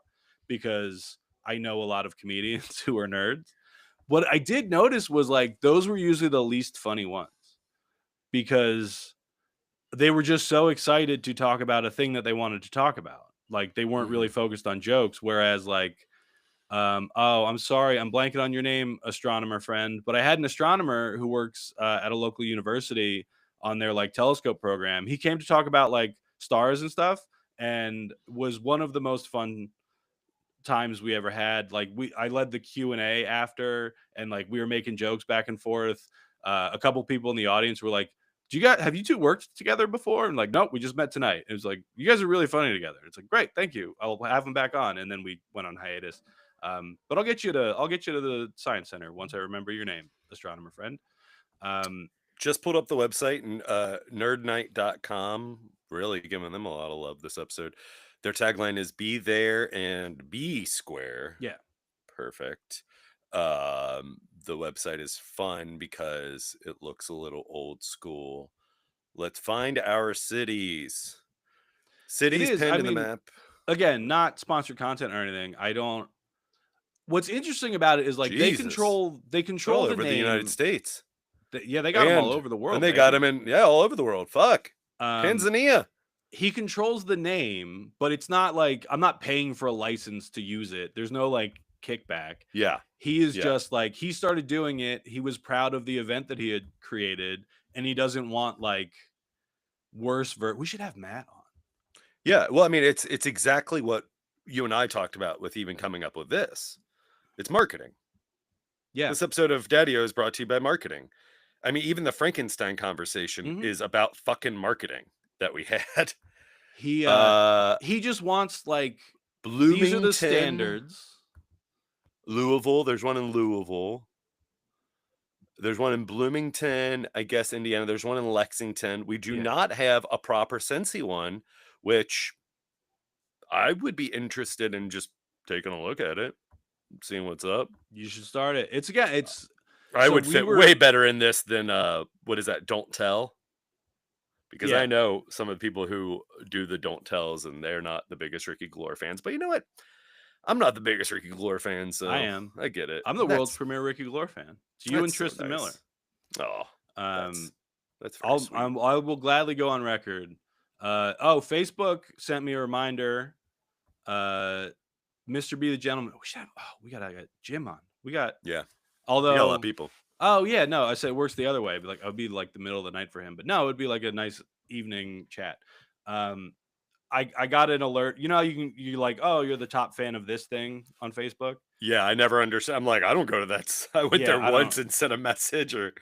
because I know a lot of comedians who are nerds. What I did notice was like those were usually the least funny ones because they were just so excited to talk about a thing that they wanted to talk about. Like they weren't really Mhm. focused on jokes. Whereas like, oh, I'm sorry, I'm blanking on your name, astronomer friend, but I had an astronomer who works at a local university on their like telescope program. He came to talk about like stars and stuff, and was one of the most fun times we ever had. Like I led the Q&A after, and like we were making jokes back and forth. A couple people in the audience were like, do you guys have you two worked together before? And like, nope, we just met tonight. It was like, you guys are really funny together. It's like, great, thank you, I'll have them back on. And then we went on hiatus. But I'll get you to the science center once I remember your name, astronomer friend. um Just pulled up the website and nerdnight.com. Really giving them a lot of love this episode. Their tagline is "Be there and be square." yeah, Perfect. The website is fun because it looks a little old school. Let's find our cities. it Cities is. I pinned in the mean, map. again, not sponsored content or anything. I don't What's interesting about it is like they Jesus. control they They're all control the over the United name. States. Yeah, they got them all And over the and world, they got baby. them in, yeah, all over the world. Fuck. Um, Tanzania. he controls the name, but it's not like I'm not paying for a license to use it. There's no like kickback. Yeah. He is Yeah. just like he started doing it. He was proud of the event that he had created, and he doesn't want like we should have Matt on. Yeah. Well, I mean, it's exactly what you and I talked about with even coming up with this. It's marketing. Yeah. This episode of Daddios is brought to you by marketing. I mean, even the Frankenstein conversation Mhm. is about fucking marketing that we had. He Uh he just wants like these are the Bloomington, standards. Louisville. There's one in Louisville. There's one in Bloomington, I guess, Indiana. There's one in Lexington. We do Yeah. not have a proper Cincy one, which I would be interested in just taking a look at it, seeing what's up. You should start it. It's I so would we fit way were better in this than what is that? Don't tell. Because I yeah, know some of the people who do the don't tells and they're not the biggest Ricky Glore fans. But you know what? I'm not the biggest Ricky Glore fan, I so am. I get it. I'm the world's premier Ricky Glore fan. It's you and That's so Tristan Miller. nice. Oh, Um, that's very sweet. I will gladly go on record. Facebook sent me a reminder. Mr. B the Gentleman. We got Jim on. We got Yeah. You got a lot of although people. oh yeah, no, I said it works the other way. But like I'd be like the middle of the night for him. But no, it'd be like a nice evening chat. Um, I got an alert. You know, you like, oh, you're the top fan of this thing on Facebook. Yeah, I never understand. I'm like, I don't go to that. I went Yeah, there I don't. once and sent a message, or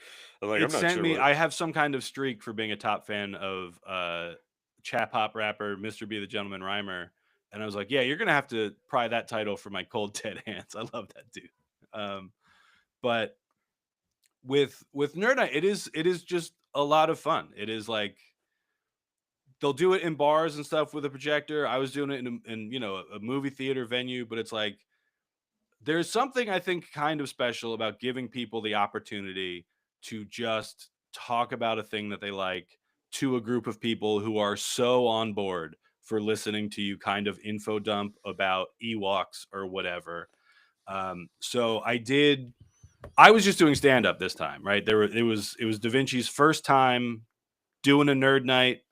I'm like, I'm It not sent sure me. what. I have some kind of streak for being a top fan of chap hop rapper Mr. B the Gentleman Rhymer, and I was like, yeah, you're gonna have to pry that title for my cold dead hands. I love that dude. But with Nerd Night, it is just a lot of fun. It is like they'll do it in bars and stuff with a projector. I was doing it in a movie theater venue, but it's like there's something I think kind of special about giving people the opportunity to just talk about a thing that they like to a group of people who are so on board for listening to you kind of info dump about Ewoks or whatever. So I was just doing stand up this time, right? It was Da Vinci's first time doing a nerd night.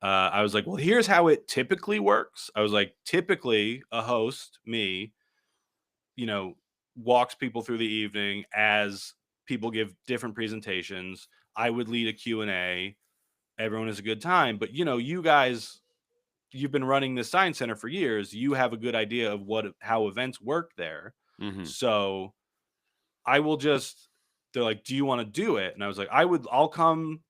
I was like, well, here's how it typically works. I was like, typically a host, me, you know, walks people through the evening as people give different presentations. I would lead a Q&A. Everyone has a good time. But, you guys, you've been running this science center for years. You have a good idea of how events work there. Mm-hmm. So they're like, do you want to do it? And I was like, I'll come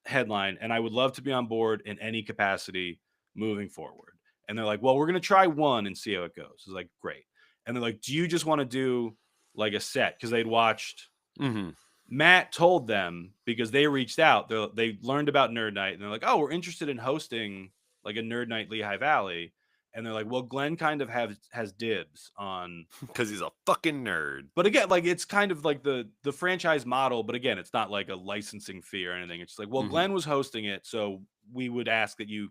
headline, and I would love to be on board in any capacity moving forward. And they're like, well, we're going to try one and see how it goes. I was like, great. And they're like, do you just want to do like a set? Because they'd watched, Mm-hmm. Matt told them, because they reached out, they learned about Nerd Night, and they're like, oh, we're interested in hosting like a Nerd Night Lehigh Valley. And they're like, well, Glenn kind of has dibs on, Because he's a fucking nerd. but again, like it's kind of like the franchise model, but again, it's not like a licensing fee or anything. It's just like, well, Mhm. Glenn was hosting it, so we would ask that you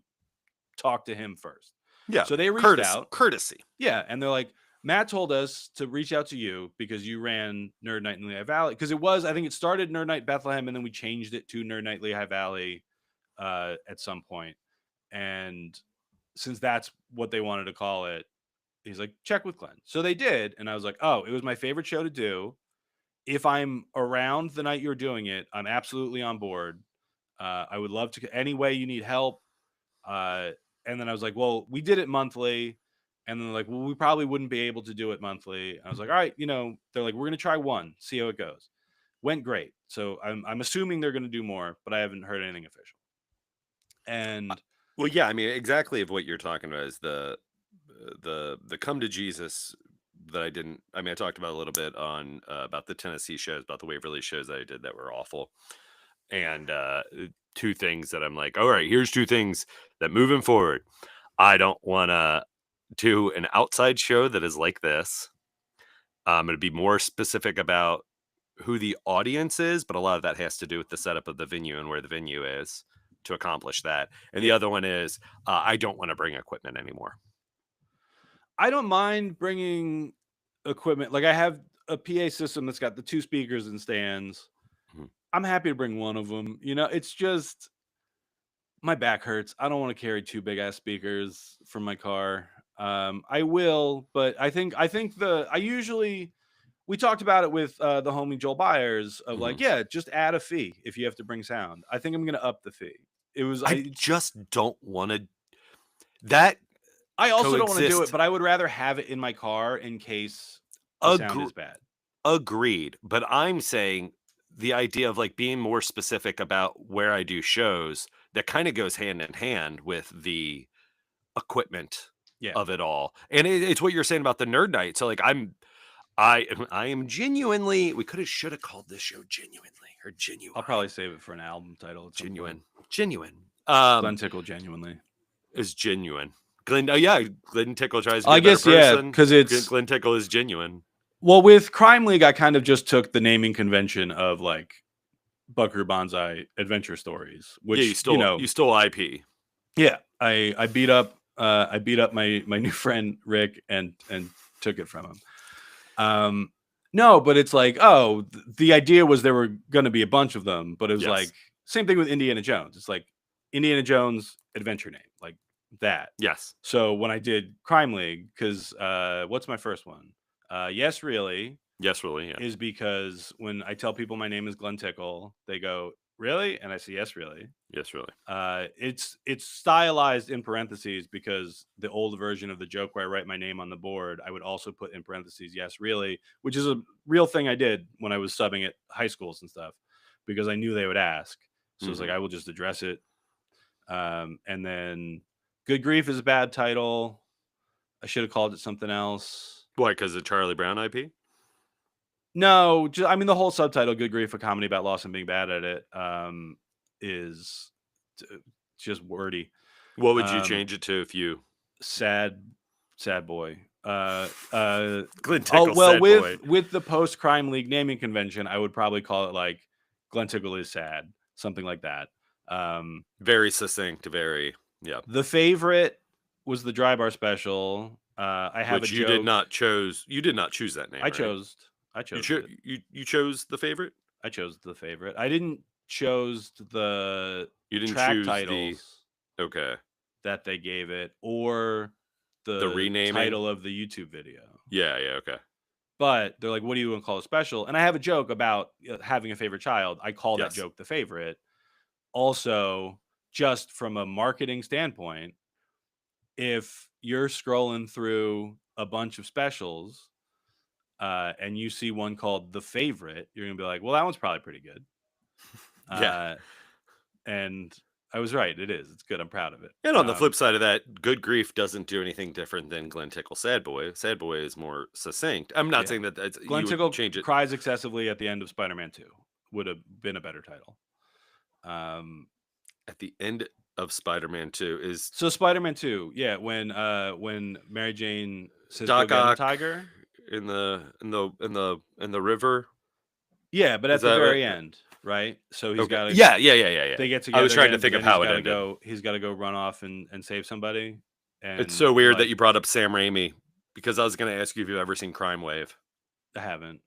talk to him first. Yeah. So they reached out. Courtesy. Yeah, and they're like, Matt told us to reach out to you because you ran Nerd Night in Lehigh Valley. Because I think it started Nerd Night Bethlehem, and then we changed it to Nerd Night Lehigh Valley at some point. And since that's what they wanted to call it, he's like, check with Glenn. So they did, and I was like, oh, it was my favorite show to do. If I'm around the night you're doing it, I'm absolutely on board. I would love to, any way you need help. And then I was like, well, we did it monthly. And then they're like, well, we probably wouldn't be able to do it monthly. I was like, all right, they're like, we're going to try one, see how it goes. Went great. So I'm assuming they're going to do more, but I haven't heard anything official. And well, yeah, I mean, exactly of what you're talking about is the come to Jesus that I talked about a little bit on about the Tennessee shows, about the Waverly shows that I did that were awful. And two things that I'm like, all right, here's two things that moving forward, I don't want to do an outside show that is like this. I'm going to be more specific about who the audience is, but a lot of that has to do with the setup of the venue and where the venue is to accomplish that. And the other one is I don't want to bring equipment anymore. I don't mind bringing equipment. Like I have a PA system that's got the 2 speakers and stands. Mm-hmm. I'm happy to bring one of them. It's just my back hurts. I don't want to carry 2 big ass speakers from my car. I will, but I think we talked about it with the homie Joel Byers of like, yeah, just add a fee if you have to bring sound. I think I'm going to up the fee. I just don't want to. That I also don't want to do it, but I would rather have it in my car in case the sound is bad. Agreed. But I'm saying the idea of like being more specific about where I do shows, that kind of goes hand in hand with the equipment of it all. And it's what you're saying about the nerd night. So like I am genuinely, we should have called this show Genuinely or Genuine. I'll probably save it for an album title. Genuine. Glenn Tickle Genuinely is genuine. Glenn Tickle tries to be a better person. Because it's Glenn Tickle is genuine. Well, with Crime League, I kind of just took the naming convention of like Buckaroo Banzai adventure stories, which you stole IP. Yeah, I beat up my new friend Rick and took it from him. No, but it's like, the idea was there were going to be a bunch of them, but it was like same thing with Indiana Jones. It's like Indiana Jones adventure name, like that. Yes. So when I did Crime League, because what's my first one? Yes, really. Yes, really. Yeah. Is because when I tell people my name is Glenn Tickle, they go, really? And I say, yes, really. Yes, really. It's stylized in parentheses because the old version of the joke where I write my name on the board, I would also put in parentheses, yes, really, which is a real thing I did when I was subbing at high schools and stuff because I knew they would ask. So it's like, I will just address it. And then Good Grief is a bad title. I should have called it something else. Why? Because of Charlie Brown IP? No, the whole subtitle, Good Grief, a comedy about loss and being bad at it, is just wordy. What would you change it to if you... Sad boy. Glenn Tickle, sad boy. With the post-Crime League naming convention, I would probably call it like Glenn Tickle is sad, something like that. Very succinct, very, yeah. The favorite was the Dry Bar special. I have Which a you joke. You did not choose that name. I chose. You chose the favorite. I chose the favorite. I didn't chose the. You didn't track choose titles. Okay. That they gave it, or the renaming title of the YouTube video. Yeah. Okay. But they're like, "What do you want to call a special?" And I have a joke about having a favorite child. I call that joke the favorite. Also, just from a marketing standpoint, if you're scrolling through a bunch of specials and you see one called The Favorite, you're going to be like, well, that one's probably pretty good. Yeah. And I was right. It is. It's good. I'm proud of it. And on the flip side of that, Good Grief doesn't do anything different than Glenn Tickle Sad Boy. Sad Boy is more succinct. I'm not saying that Glenn Tickle change it. Cries excessively at the end of Spider-Man 2 would have been a better title. At the end of Spider-Man 2 is Spider-Man 2, yeah, when Mary Jane says Doc go get the tiger in the river. Yeah, but at the very end, right? So he's got to Yeah. They get together. I was trying to think of how it ended. He's got to go run off and save somebody, It's and so weird that like you brought up Sam Raimi because I was going to ask you if you've ever seen Crime Wave. I haven't.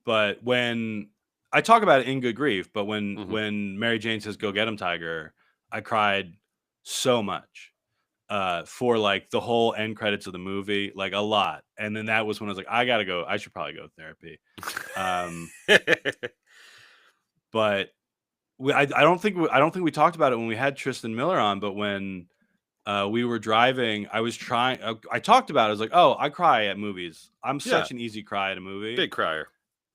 But when I talk about it in Good Grief, but Mhm. when Mary Jane says "Go get him, Tiger," I cried so much for like the whole end credits of the movie, like a lot. And then that was when I was like, I gotta go. I should probably go to therapy. Um, but I don't think we talked about it when we had Tristan Miller on. But when we were driving, I was trying. I talked about it. I was like, oh, I cry at movies. I'm Yeah, such an easy cry at a movie. big crier.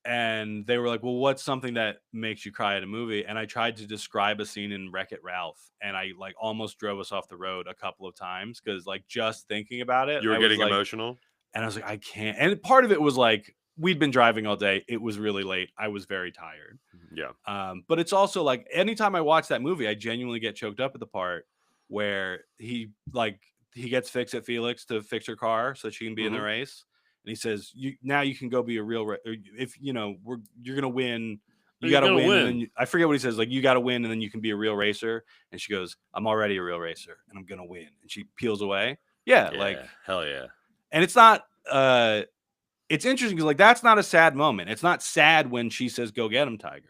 And they were like, well, what's something that makes you cry at a movie? And I tried to describe a scene in Wreck-It Ralph, and I like almost drove us off the road a couple of times because like just thinking about it, You were I was getting like, emotional? and I was like, I can't. And part of it was like we'd been driving all day. It was really late. I was very tired. Yeah. But it's also like anytime I watch that movie, I genuinely get choked up at the part where he gets Fix It Felix to fix her car so she can be in the Mhm. race, and he says, "You now you can go be a real if you know you're gonna win." You You're got to gonna win, and then win. I forget what he says. Like you got to win, and then you can be a real racer. And she goes, "I'm already a real racer, and I'm gonna win." And she peels away. Yeah, like, Yeah, hell yeah. and it's not. It's interesting because like that's not a sad moment. It's not sad when she says, "Go get him, Tiger."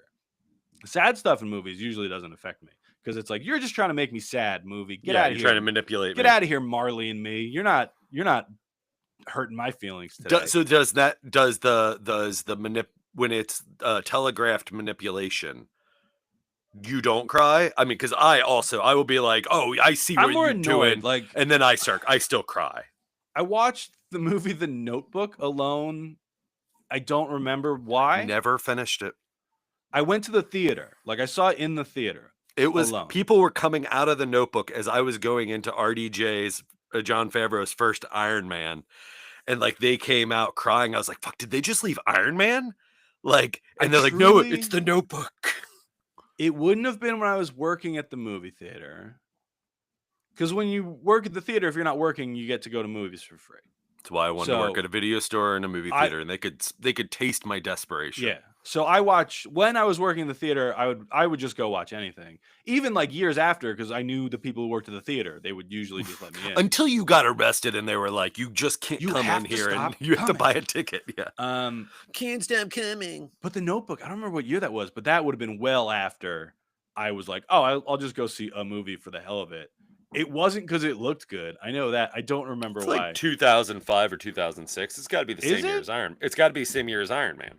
Sad stuff in movies usually doesn't affect me because it's like you're just trying to make me sad. Movie, get Yeah, out you're of trying here, to manipulate get me. out of here, Marley and me. You're not hurting my feelings today. So does the when it's telegraphed manipulation, you don't cry? I mean, because I will be like, oh, I see I'm what more you're annoyed. doing, Like and then I still cry. I watched the movie The Notebook alone. I don't remember why. Never finished it. I went to the theater. Like I saw it in the theater It was alone. people were coming out of the Notebook as I was going into RDJ's John Favreau's first Iron Man, and like they came out crying. I was like, "Fuck! Did they just leave Iron Man?" Like, I and they're like, "No, it's truly. the Notebook." It wouldn't have been when I was working at the movie theater. Because when you work at the theater, if you're not working, you get to go to movies for free. That's why I wanted to work So at a video store and a movie I theater, and they could taste my desperation. yeah. So I watch when I was working in the theater, I would just go watch anything. Even like years after, because I knew the people who worked at the theater, they would usually just let me in. Until you got arrested, and they were like, "You just can't You come in have to here, and stop you have to coming. buy a ticket." Yeah, Um, can't stop coming. but the Notebook, I don't remember what year that was, but that would have been well after I was like, oh, I'll just go see a movie for the hell of it. It wasn't because it looked good. I know that. I don't remember It's like why. 2005 or 2006. It's got to be the Is same year it? as Iron. It's got to be the same year as Iron Man.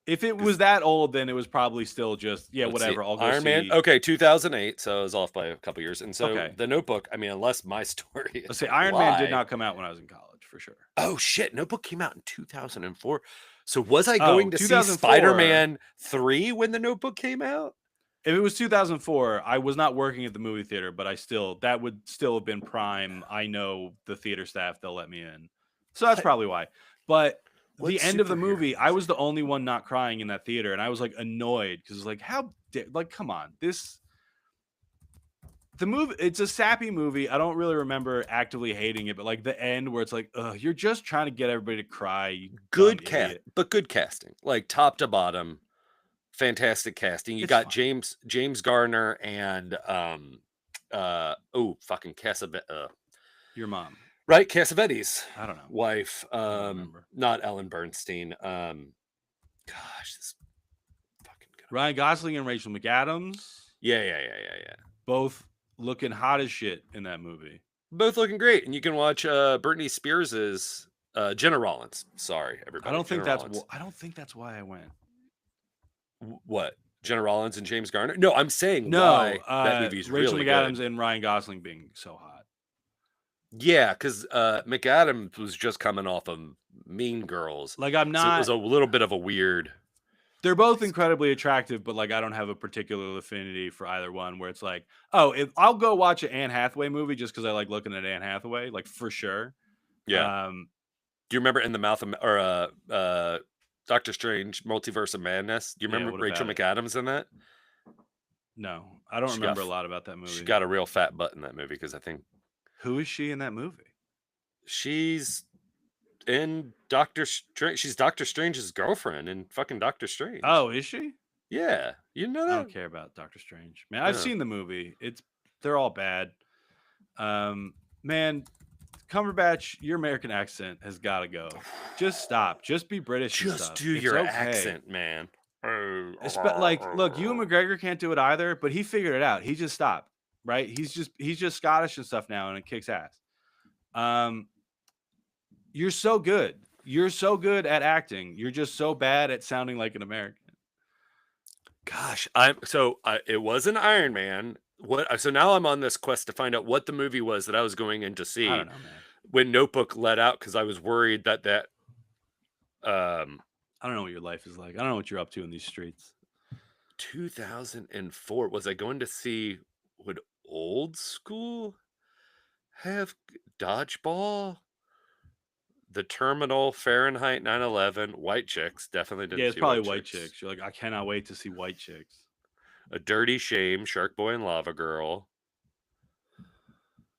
If it was 'Cause that old, then it was probably still just let's see, whatever. I'll go Iron Man. see. Okay, 2008. So I was off by a couple years. And so Okay, the Notebook. I mean, unless my story let's is say a Iron Man did lie. not come out when I was in college for sure. Oh shit! Notebook came out in 2004. So was I Oh, going to see 2004. Spider-Man 3 when the Notebook came out? If it was 2004, I was not working at the movie theater, but that would still have been prime. I know the theater staff; they'll let me in, so that's What? probably why. But What the end of the superhero movie, I movie? was the only one not crying in that theater, and I was like annoyed because like like come on, the movie. It's a sappy movie. I don't really remember actively hating it, but like the end where it's like, ugh, you're just trying to get everybody to cry, you dumb Good cast, idiot. but good casting, like top to bottom, fantastic casting. You It's got fine. James Garner and oh fucking Your mom. right, Cassavetes' I don't know. wife, I don't remember. not Ellen Bernstein. Gosh, this fucking good. Ryan Gosling and Rachel McAdams. Yeah. Both looking hot as shit in that movie. Both looking great, and you can watch Britney Spears's Jenna Rollins. Sorry, everybody. Jenna Rollins. I don't think that's why I went. What? Jenna Rollins and James Garner? No, I'm saying No, why that movie's Rachel really McAdams good. and Ryan Gosling being so hot. Yeah, because McAdams was just coming off of Mean Girls, Like I'm so it was not. a little bit of a weird. They're both incredibly attractive, but like I don't have a particular affinity for either one. Where it's like, oh, if I'll go watch an Anne Hathaway movie just because I like looking at Anne Hathaway, like for sure. Yeah. Um, Do you remember In the Mouth of or Doctor Strange, Multiverse of Madness? Do you yeah. remember What Rachel about it? McAdams in that? No, I don't She got remember a lot about that she movie. got a real fat butt in that movie because I think Who is she in that movie? she's in Doctor Strange. She's Doctor Strange's girlfriend in fucking Doctor Strange. Oh, is she? Yeah, you know I that? don't care about Doctor Strange. Man, I've Yeah. seen the movie. They're all bad. Man, Cumberbatch, your American accent has got to go. Just stop. Just be British and Just stuff. do It's your okay. accent, man. Like, look, Ewan McGregor can't do it either, but he figured it out. He just stopped, right? He's just Scottish and stuff now, and it kicks ass. You're so good. You're so good at acting. You're just so bad at sounding like an American. Gosh, it was an Iron Man. So now I'm on this quest to find out what the movie was that I was going in to I see don't know, man. when Notebook let out, because I was worried that I don't know what your life is like. I don't know what you're up to in these streets. 2004, was I going to see, would Old School have Dodgeball? The Terminal, Fahrenheit 9/11, White Chicks, definitely Yeah, didn't it's see probably White White Chicks. Chicks. You're like, I cannot wait to see White Chicks. A Dirty Shame, Shark Boy and Lava Girl,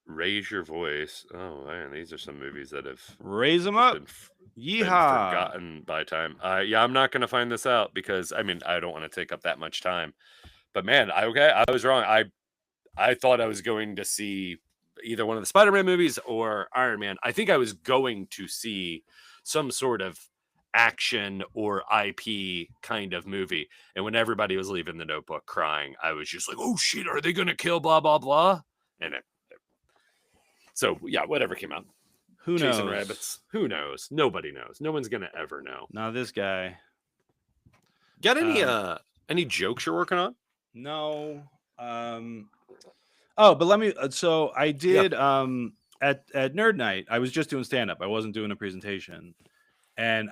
Raise Your Voice. Oh man, these are some movies that have Raise them just up. been Yeehaw. forgotten by time. Yeah, I'm not going to find this out because I mean I don't want to take up that much time. But man, I was wrong. I thought I was going to see either one of the Spider-Man movies or Iron Man. I think I was going to see some sort of action or IP kind of movie. And when everybody was leaving the Notebook crying, I was just like, "Oh shit, are they going to kill blah blah blah?" And so yeah, whatever came out. Who Chasing knows? rabbits. Who knows? Nobody knows. No one's going to ever know. Now this guy. Got any jokes you're working on? No. Oh, but let me. So I did. At Nerd Night, I was just doing stand up. I wasn't doing a presentation, and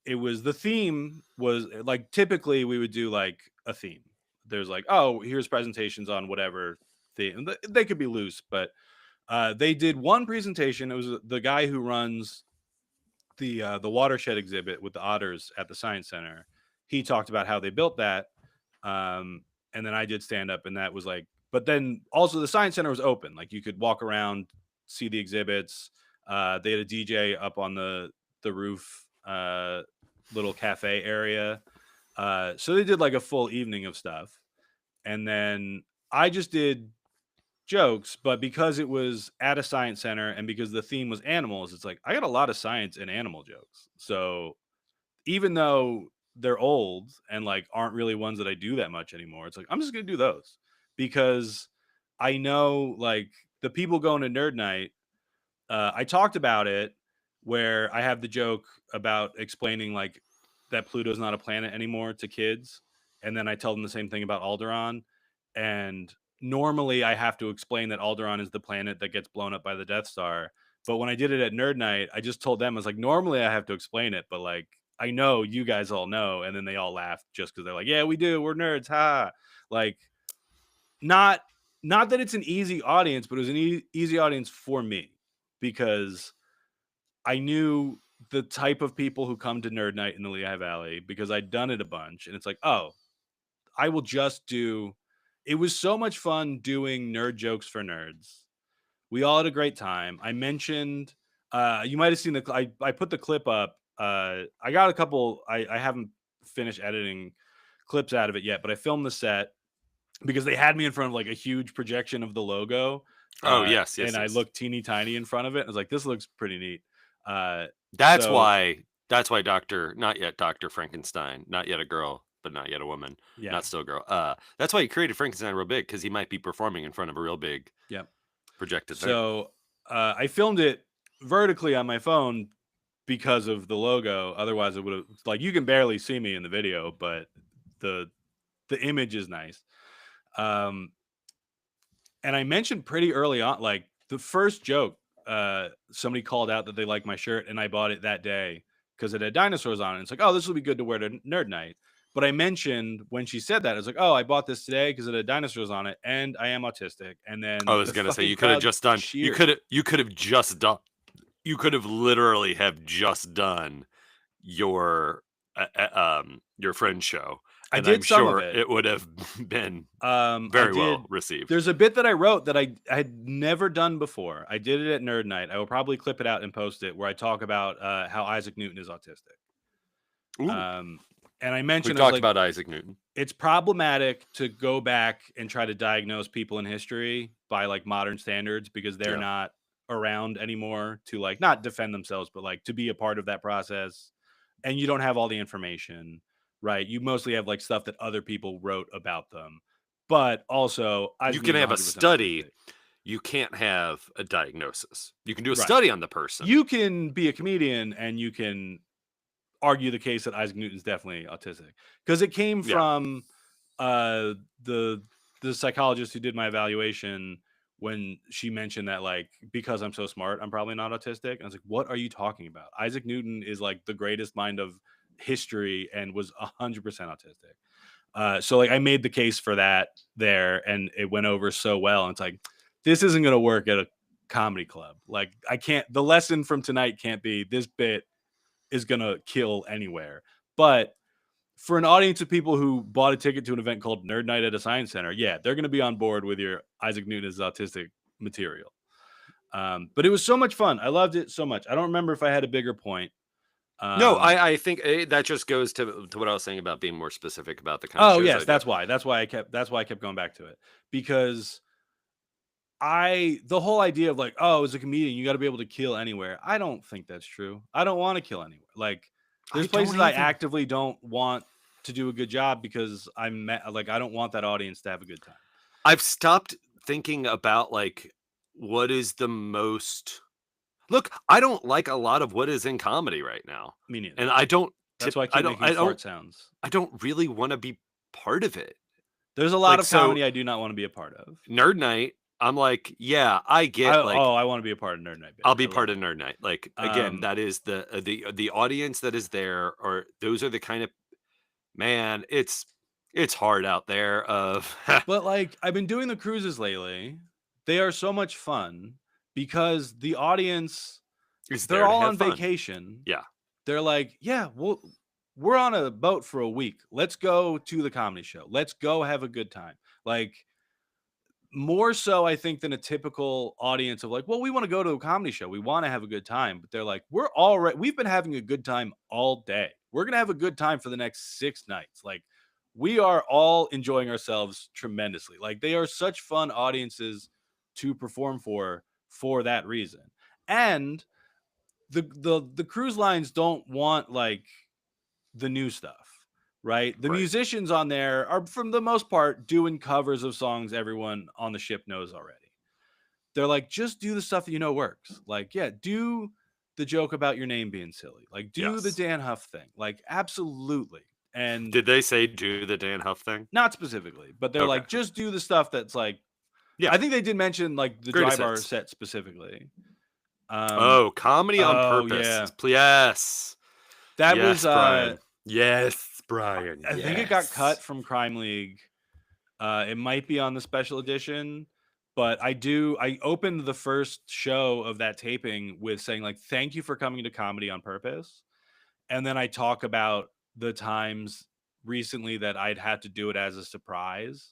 it was the theme was like typically we would do like a theme. There's like, oh, here's presentations on whatever theme. They could be loose, but they did one presentation. It was the guy who runs the watershed exhibit with the otters at the Science Center. He talked about how they built that, and then I did stand up, and that was like. But then also the Science Center was open, like you could walk around, see the exhibits. They had a DJ up on the roof, little cafe area. So they did like a full evening of stuff, and then I just did jokes, but because it was at a science center and because the theme was animals, it's like I got a lot of science and animal jokes. So even though they're old and like aren't really ones that I do that much anymore, it's like I'm just gonna do those because I know like the people going to Nerd Night. I talked about it where I have the joke about explaining like that Pluto's not a planet anymore to kids, and then I tell them the same thing about Alderaan. And normally I have to explain that Alderaan is the planet that gets blown up by the Death Star. But when I did it at Nerd Night, I just told them I was like, normally I have to explain it, but like I know you guys all know, and then they all laughed just because they're like, yeah, we do, we're nerds, ha. Like not that it's an easy audience, but it was an easy audience for me because I knew the type of people who come to Nerd Night in the Lehigh Valley because I'd done it a bunch. And it's like, oh, I will just do. It was so much fun doing nerd jokes for nerds. We all had a great time. I mentioned, you might have seen I put the clip up. I got a couple, I haven't finished editing clips out of it yet, but I filmed the set because they had me in front of like a huge projection of the logo. Oh, yes. And I looked teeny tiny in front of it. I was like, this looks pretty neat. That's why not yet Dr. Frankenstein, not yet a girl, but not yet a woman, not still a girl. That's why he created Frankenstein real big, because he might be performing in front of a real big projected thing. So I filmed it vertically on my phone because of the logo. Otherwise, it would have like you can barely see me in the video, but the image is nice. And I mentioned pretty early on, like the first joke, somebody called out that they liked my shirt, and I bought it that day because it had dinosaurs on it. It's like, oh, this will be good to wear to Nerd Night. But I mentioned when she said that, I was like, oh, I bought this today because it had dinosaurs on it, and I am autistic. And then I was gonna say you could have just done. You could have just done. You could have literally have just done your friend's show. I And did I'm some sure of it. it would have been very well received. There's a bit that I wrote that I had never done before. I did it at Nerd Night. I will probably clip it out and post it where I talk about how Isaac Newton is autistic. And I mentioned we talked about Isaac Newton. It's problematic to go back and try to diagnose people in history by like modern standards because they're Yeah. not around anymore to like not defend themselves, but like to be a part of that process. And you don't have all the information, right? You mostly have like stuff that other people wrote about them. But also, You Isaac can Newton's have a 100% study. autistic. You can't have a diagnosis. You can do a Right. study on the person. You can be a comedian and you can argue the case that Isaac Newton's definitely autistic because it came Yeah. from uh, the the psychologist who did my evaluation when she mentioned that like because I'm so smart, I'm probably not autistic. And I was like, what are you talking about? Isaac Newton is like the greatest mind of history and was 100% autistic. So like I made the case for that there, and it went over so well. And it's like this isn't going to work at a comedy club. Like I can't. The lesson from tonight can't be this bit is going to kill anywhere. But for an audience of people who bought a ticket to an event called Nerd Night at a Science Center, yeah, they're going to be on board with your Isaac Newton is autistic material. But it was so much fun. I loved it so much. I don't remember if I had a bigger point. No, I think that just goes to what I was saying about being more specific about the kind of Oh shows I yes, do. that's why. That's why I kept going back to it because the whole idea of like, oh, as a comedian, you got to be able to kill anywhere. I don't think that's true. I don't want to kill anywhere. Like, there's I don't places I either. actively don't want to do a good job because like, I don't want that audience to have a good time. I've stopped thinking about like what is the most. Look, I don't like a lot of what is in comedy right now, Me neither. and I don't. That's why I keep making fart sounds. I don't really want to be part of it. There's a lot Like of so, comedy I do not want to be a part of. Nerd Night. I'm like, yeah, I get like. I want to be a part of Nerd Night. Baby. I'll be part of Nerd Night. Like again, Um, that is the audience that is there, or those are the kind of man. It's hard out there. Of But like I've been doing the cruises lately. They are so much fun because the audience is they're there to all have on fun. vacation. Yeah. They're like, yeah, well, we're on a boat for a week. Let's go to the comedy show. Let's go have a good time. Like more so, I think, than a typical audience of like, well, we want to go to a comedy show. We want to have a good time. But they're like, we've been having a good time all day. We're going to have a good time for the next 6 nights. Like we are all enjoying ourselves tremendously. Like they are such fun audiences to perform for that reason. And the cruise lines don't want like the new stuff, right? The Right. musicians on there are, from the most part, doing covers of songs everyone on the ship knows already. They're like, just do the stuff that you know works. Like, yeah, do the joke about your name being silly. Like, do the Yes. Dan Huff thing. Like, absolutely. And Did they say do the Dan Huff thing? not specifically, but they're Okay. like, just do the stuff that's like, Yeah. I think they did mention like the Greatest dry bar hits. set specifically. Comedy on purpose. Yeah. Yes. That yes, was Brian. Yes, Brian. I think it got cut from Crime League. It might be on the special edition, but I opened the first show of that taping with saying like, thank you for coming to comedy on purpose. And then I talk about the times recently that I'd had to do it as a surprise.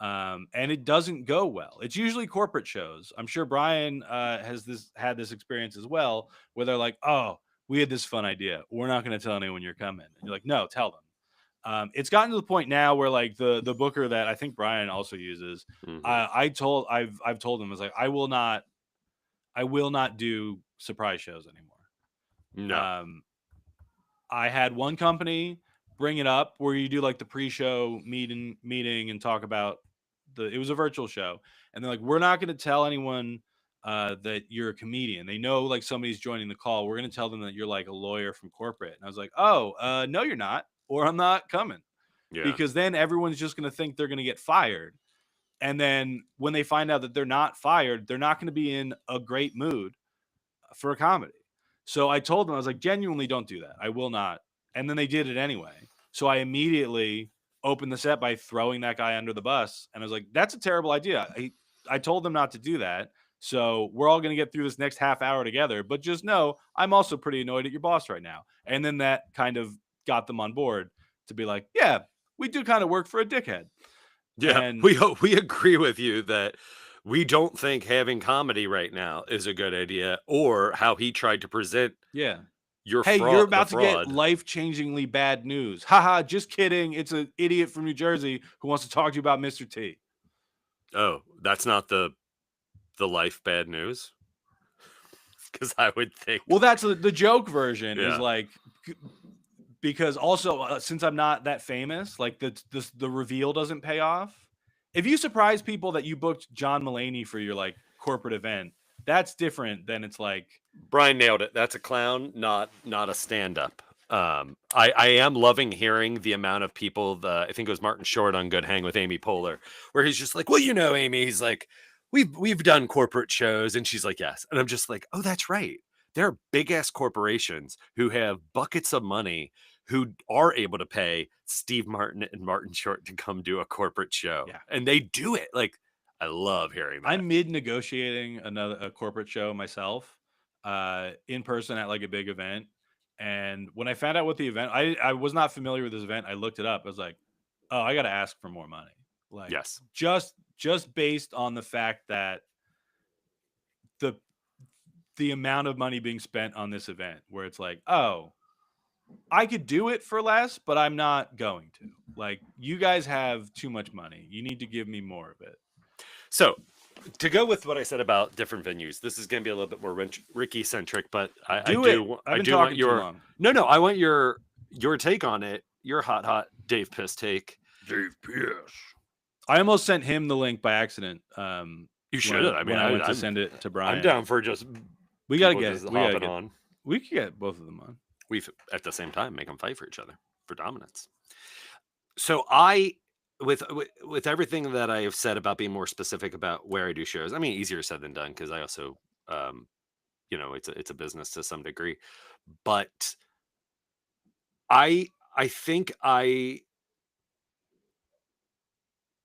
And it doesn't go well. It's usually corporate shows. I'm sure Brian has had this experience as well, where they're like, "Oh, we had this fun idea. We're not going to tell anyone you're coming." And you're like, "No, tell them." It's gotten to the point now where like the booker that I think Brian also uses, Mhm. I've told him, it's like I will not do surprise shows anymore. No. I had one company bring it up where you do like the pre-show meeting and talk about it was a virtual show, and they're like, we're not going to tell anyone that you're a comedian. They know like somebody's joining the call. We're going to tell them that you're like a lawyer from corporate. And I was like, oh, no, you're not, or I'm not coming. Yeah. Because then everyone's just going to think they're going to get fired. And then when they find out that they're not fired, they're not going to be in a great mood for a comedy. So I told them, I was like, genuinely don't do that. I will not. And then they did it anyway. So I immediately opened the set by throwing that guy under the bus. And I was like, that's a terrible idea. I told them not to do that. So we're all going to get through this next half hour together. But just know, I'm also pretty annoyed at your boss right now. And then that kind of got them on board to be like, yeah, we do kind of work for a dickhead. Yeah, and we agree with you that we don't think having comedy right now is a good idea, or how he tried to present yeah. your Hey, fraud, you're about to fraud. get life-changingly bad news. Haha, just kidding. It's an idiot from New Jersey who wants to talk to you about Mr. T. Oh, that's not the life bad news? Because I would think. Well, that's the joke version is Yeah. like, because also since I'm not that famous, like the reveal doesn't pay off. If you surprise people that you booked John Mulaney for your like corporate event, that's different than it's like, Brian nailed it. That's a clown, not a stand-up. I am loving hearing the amount of people. I think it was Martin Short on Good Hang with Amy Poehler, where he's just like, "Well, you know, Amy." He's like, "We've done corporate shows," and she's like, "Yes," and I'm just like, "Oh, that's right. There are big ass corporations who have buckets of money who are able to pay Steve Martin and Martin Short to come do a corporate show, yeah. and they do it." Like, I love hearing that. I'm mid negotiating a corporate show myself, in person at like a big event. And when I found out what the event, I was not familiar with this event. I looked it up. I was like, oh, I got to ask for more money. Like, Yes. just based on the fact that the the amount of money being spent on this event, where it's like, oh, I could do it for less, but I'm not going to. Like, you guys have too much money. You need to give me more of it. So, to go with what I said about different venues, this is going to be a little bit more Ricky centric, but I I've do been want talking too your long. no, I want your take on it. Your hot Dave Piss take. Dave Pierce. I almost sent him the link by accident. You should have. I mean, when I went to send it to Brian. I'm down for just. We gotta get hopping on. We could get both of them on. We've at the same time make them fight for each other for dominance. So I. With everything that I have said about being more specific about where I do shows, I mean, easier said than done because I also, it's a business to some degree, but I think I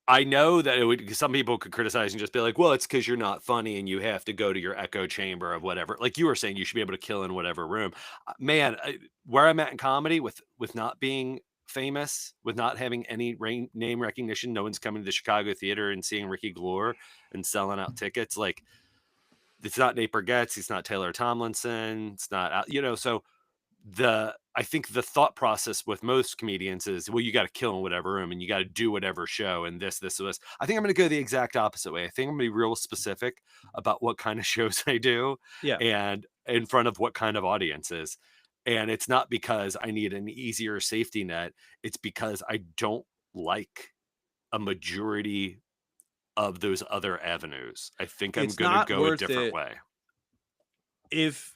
know that some people could criticize and just be like, well, it's because you're not funny and you have to go to your echo chamber of whatever. Like you were saying, you should be able to kill in whatever room. Man, where I'm at in comedy with not being famous, with not having any name recognition, no one's coming to the Chicago theater and seeing Ricky Glore and selling out tickets. Like, it's not Nate Bargatze, it's not Taylor Tomlinson, it's not, so I think the thought process with most comedians is, well, you got to kill in whatever room and you got to do whatever show and this. I think I'm going to go the exact opposite way. I think I'm going to be real specific about what kind of shows I do, and in front of what kind of audiences. And it's not because I need an easier safety net. It's because I don't like a majority of those other avenues. I think I'm going to go a different way. If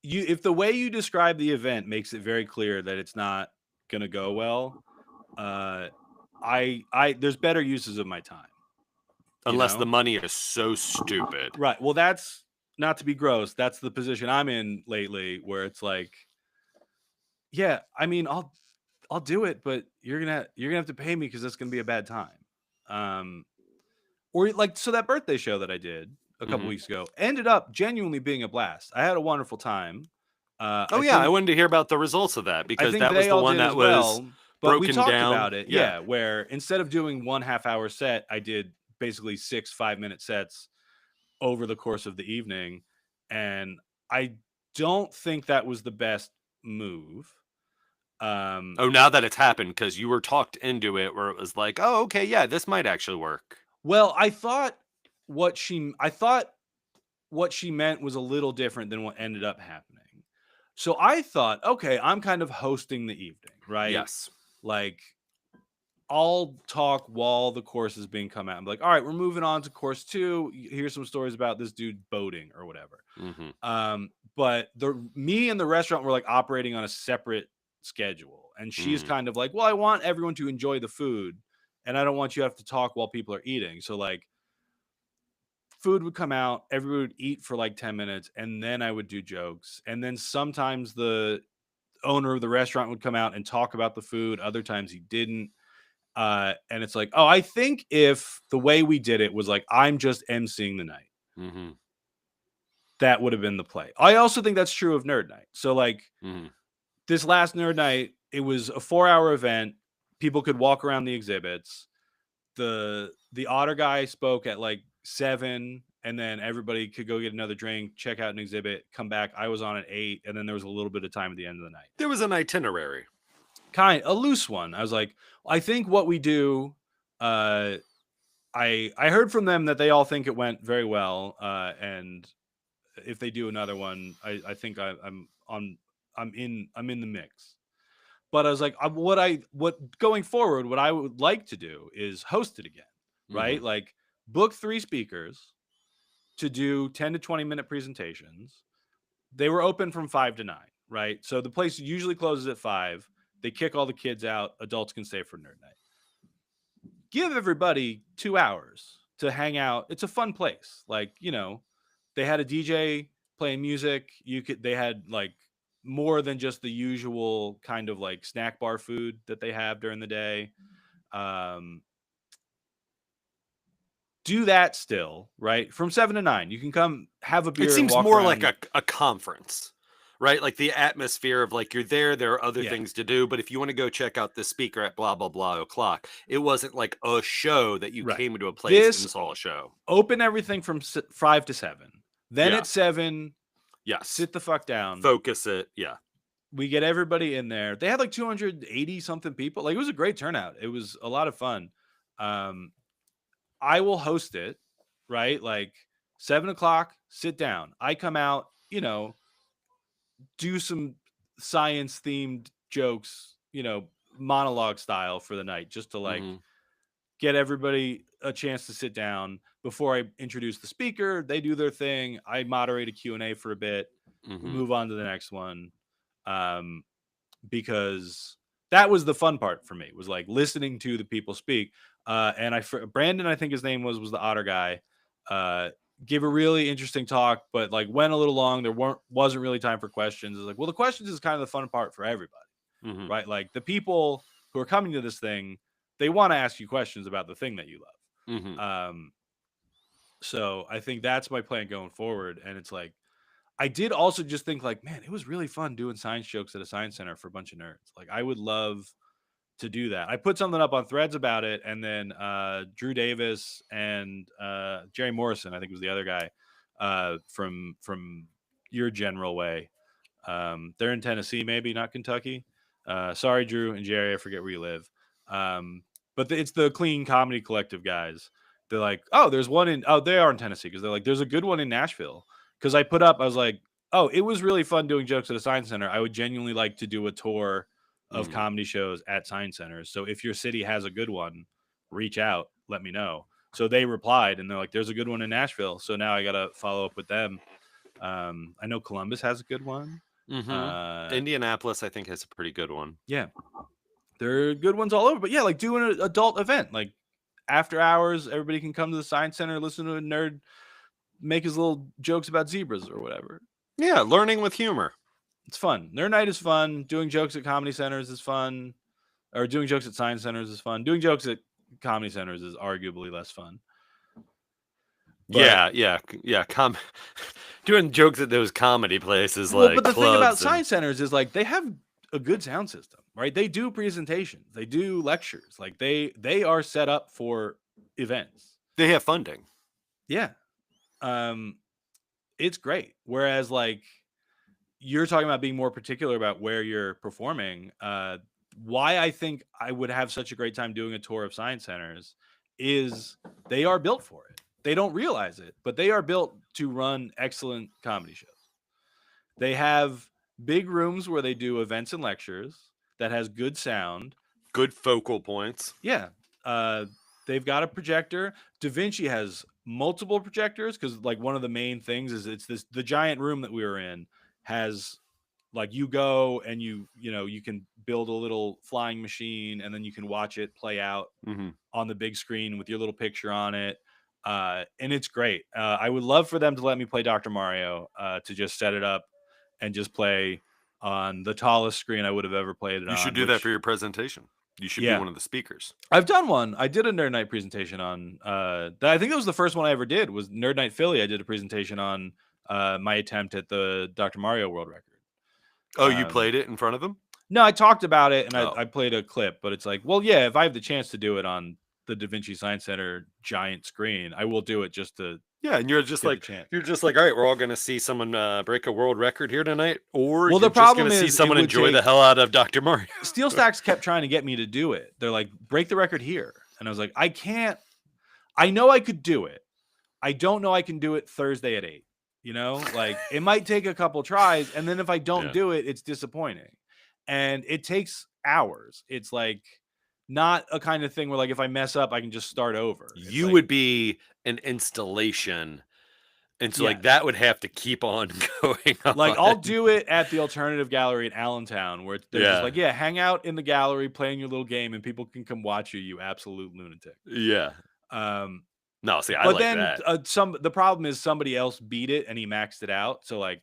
the way you describe the event makes it very clear that it's not going to go well, there's better uses of my time. Unless the money is so stupid. Right. Well, that's not to be gross. That's the position I'm in lately, where it's like, yeah, I mean, I'll do it, but you're gonna have to pay me because it's gonna be a bad time. Or like, so that birthday show that I did a couple weeks ago ended up genuinely being a blast. I had a wonderful time. I wanted to hear about the results of that because that was the one that was but we talked down. About it. Yeah, where instead of doing 1.5 hour set, I did basically 6 5-minute sets over the course of the evening. And I don't think that was the best move. Now that it's happened, because you were talked into it where it was like, oh, okay, yeah, this might actually work. Well, I thought what she meant was a little different than what ended up happening. So I thought, okay, I'm kind of hosting the evening, right? Yes. Like, I'll talk while the course is being come out. I'm like, all right, we're moving on to course 2. Here's some stories about this dude boating or whatever. But me and the restaurant were like operating on a separate schedule. And she's kind of like, well, I want everyone to enjoy the food. And I don't want you to have to talk while people are eating. So like, food would come out, everyone would eat for like 10 minutes, and then I would do jokes. And then sometimes the owner of the restaurant would come out and talk about the food. Other times he didn't. And it's like, oh, I think if the way we did it was like, I'm just emceeing the night, that would have been the play. I also think that's true of Nerd Night. So like this last Nerd Night, it was a 4-hour event. People could walk around the exhibits. The Otter guy spoke at like 7, and then everybody could go get another drink, check out an exhibit, come back. I was on at 8, and then there was a little bit of time at the end of the night. There was an itinerary. A loose one. I was like, I think what we do I heard from them that they all think it went very well, and if they do another one, I think I'm in the mix. But I was like, what going forward, what I would like to do is host it again, right? Mhm. Like book 3 speakers to do 10 to 20-minute presentations. They were open from 5 to 9, right? So the place usually closes at 5. They kick all the kids out. Adults can stay for nerd night. Give everybody 2 hours to hang out. It's a fun place. Like, they had a DJ playing music. They had like more than just the usual kind of like snack bar food that they have during the day. Um, do that still, right? From 7 to 9. You can come have a It beer and seems walk more like around. a conference, right? Like the atmosphere of like you're there are other Yeah, things to do, but if you want to go check out this speaker at blah blah blah o'clock, it wasn't like a show that you right. came into a place This and saw a show. open everything from 5 to 7. Then Yeah. at 7, Yes. sit the fuck down. Focus it. Yeah. We get everybody in there. They had like 280 something people. Like it was a great turnout. It was a lot of fun. Um, I will host it, right? Like 7 o'clock, sit down. I come out, do some science themed jokes, monologue style for the night, just to like Mhm. get everybody a chance to sit down before I introduce the speaker. They do their thing. I moderate a Q&A for a bit, Mhm. move on to the next one. Um, because that was the fun part for me, was like listening to the people speak. And Brandon, I think his name was the otter guy, uh, gave a really interesting talk, but like went a little long. There wasn't really time for questions. It's like, well, the questions is kind of the fun part for everybody, Mhm. right? Like the people who are coming to this thing, they want to ask you questions about the thing that you Mhm. love. So I think that's my plan going forward. And it's like, I did also just think like, man, it was really fun doing science jokes at a science center for a bunch of nerds. Like I would love to do that. I put something up on Threads about it, and then Drew Davis and Jerry Morrison, I think was the other guy, from your general way. They're in Tennessee, maybe not Kentucky. Sorry, Drew and Jerry, I forget where you live. But it's the Clean Comedy Collective guys. They're like, oh, there's one in. Oh, they are in Tennessee, because they're like, there's a good one in Nashville. Because I was like, oh, it was really fun doing jokes at a science center. I would genuinely like to do a tour of Mhm. comedy shows at science centers. So if your city has a good one, reach out, let me know. So they replied, and they're like, there's a good one in Nashville. So now I got to follow up with them. I know Columbus has a good one. Mhm. Uh, Indianapolis, I think, has a pretty good one. yeah, there are good ones all over. But yeah, like doing an adult event, like after hours, everybody can come to the science center, listen to a nerd make his little jokes about zebras or whatever. Yeah, learning with humor. It's fun. Nerd night is fun. Doing jokes at comedy centers is fun. Or doing jokes at science centers is fun. Doing jokes at comedy centers is arguably less fun. But Yeah, yeah, yeah. Doing jokes at those comedy places well, like but the thing about clubs and science centers is like they have a good sound system, right? They do presentations, they do lectures, like they are set up for events. they have funding. Yeah. Um it's great. Whereas like you're talking about being more particular about where you're performing. Why I think I would have such a great time doing a tour of science centers is they are built for it. They don't realize it, but they are built to run excellent comedy shows. They have big rooms where they do events and lectures that has good sound. Good focal points. Yeah. Uh, they've got a projector. Da Vinci has multiple projectors, because like one of the main things is the giant room that we were in has, like, you go and you can build a little flying machine, and then you can watch it play out Mhm. on the big screen with your little picture on it. And it's great. I would love for them to let me play Dr. Mario, to just set it up and just play on the tallest screen I would have ever played it You should on, do that for which, your presentation. You should be yeah, one of the speakers. I've done one. I did a Nerd Night presentation on, I think that was the first one I ever did, was Nerd Night Philly. I did a presentation on my attempt at the Dr. Mario world record. Oh, you Um, played it in front of him? no, I talked about it, and Oh. I played a clip, but it's like, well, yeah, if I have the chance to do it on the Da Vinci Science Center giant screen, I will do it just to Yeah, and get the chance. you're just like, all right, we're all gonna see someone break a world record here tonight, or Well, you're the just gonna problem see is it someone would enjoy the take hell out of Dr. Mario. Steel Stacks kept trying to get me to do it. They're like, break the record here. And I was like, I can't I know I could do it. I don't know I can do it Thursday at 8. Like it might take a couple tries, and then if I don't Yeah. do it, it's disappointing. And it takes hours. It's like not a kind of thing where like if I mess up, I can just start over. It's You like, would be an installation, and so, like, that yes. would have to keep on going Like, on. I'll do it at the alternative gallery in Allentown where they're just Yeah. like, "Yeah, hang out in the gallery playing your little game, and people can come watch you, you absolute lunatic." Yeah. Um, No, see, I but like then, that. the problem is somebody else beat it, and he maxed it out, so, like,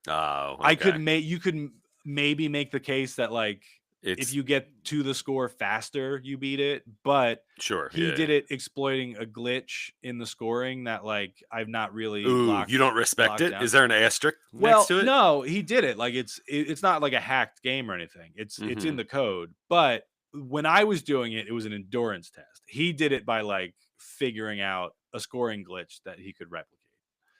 Oh, I okay. could you could maybe make the case that, like, if It's you get to the score faster, you beat it, but sure, he yeah, did yeah. it exploiting a glitch in the scoring that, like, I've not really Ooh, you don't respect locked it? down. Is there an asterisk next Well, to it? no, he did it. Like it's not like a hacked game or anything. It's in Mhm. the code. But when I was doing it, it was an endurance test. He did it by like figuring out a scoring glitch that he could replicate.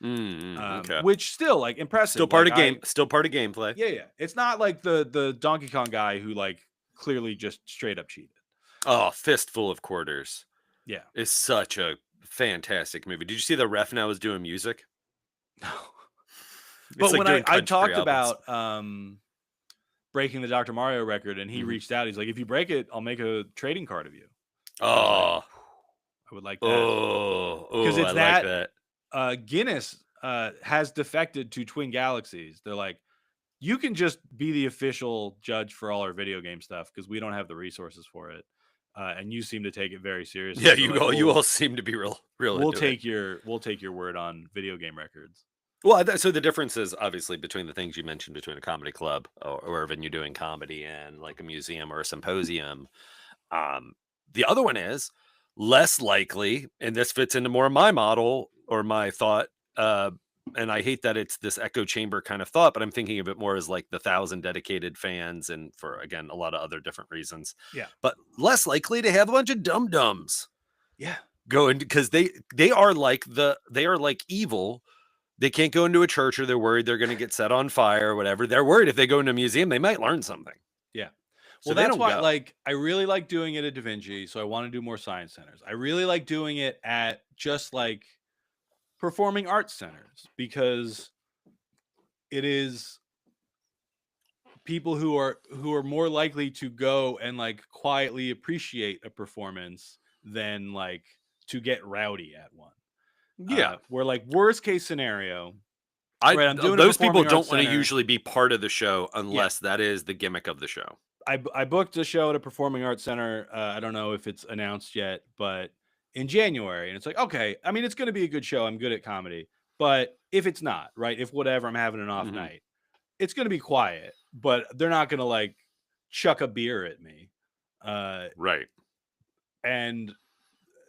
Okay. Which still like Still impressive. part Like of game still part of gameplay. yeah. It's not like the Donkey Kong guy who like clearly just straight up cheated. Oh, Fistful of Quarters Yeah. is such a fantastic movie. Did you see the ref now is doing music? It's But like when doing I country talked albums. about breaking the Dr. Mario record and he Mhm. reached out, he's like, if you break it, I'll make a trading card of you. I was like, Oh. I would like that. Because Oh, I it's like that that. Guinness has defected to Twin Galaxies. They're like, you can just be the official judge for all our video game stuff because we don't have the resources for it. And you seem to take it very Yeah, seriously. So you like, all you all seem to be real into it. we'll take your word on video game records. Well, so the difference is obviously between the things you mentioned between a comedy club or when you're doing comedy and like a museum or a symposium. Um, the other one is less likely, and this fits into more of my model or my thought. Uh, and I hate that it's this echo chamber kind of thought, but I'm thinking of it more as like the 1,000 dedicated fans, and for again a lot of other different reasons. Yeah. But less likely to have a bunch of dum dums Yeah. go in because they are like evil. They can't go into a church or they're worried they're going to get set on fire or whatever. They're worried if they go into a museum, they might learn something. Yeah. So Well, they that's don't why, go. like, I really like doing it at Da Vinci. So I want to do more science centers. I really like doing it at just like performing arts centers because it is people who are more likely to go and like quietly appreciate a performance than like to get rowdy at one. Yeah. Where like worst case scenario, I right? I'm doing a those people performing don't arts want to center. usually be part of the show Yeah, unless that is the gimmick of the show. I booked a show at a performing arts center. I don't know if it's announced yet, but in January, and it's like okay. I mean, it's going to be a good show. I'm good at comedy, but if it's not, right? If whatever, I'm having an off Mhm. night. It's going to be quiet, but they're not going to like chuck a beer at me. Uh, Right. and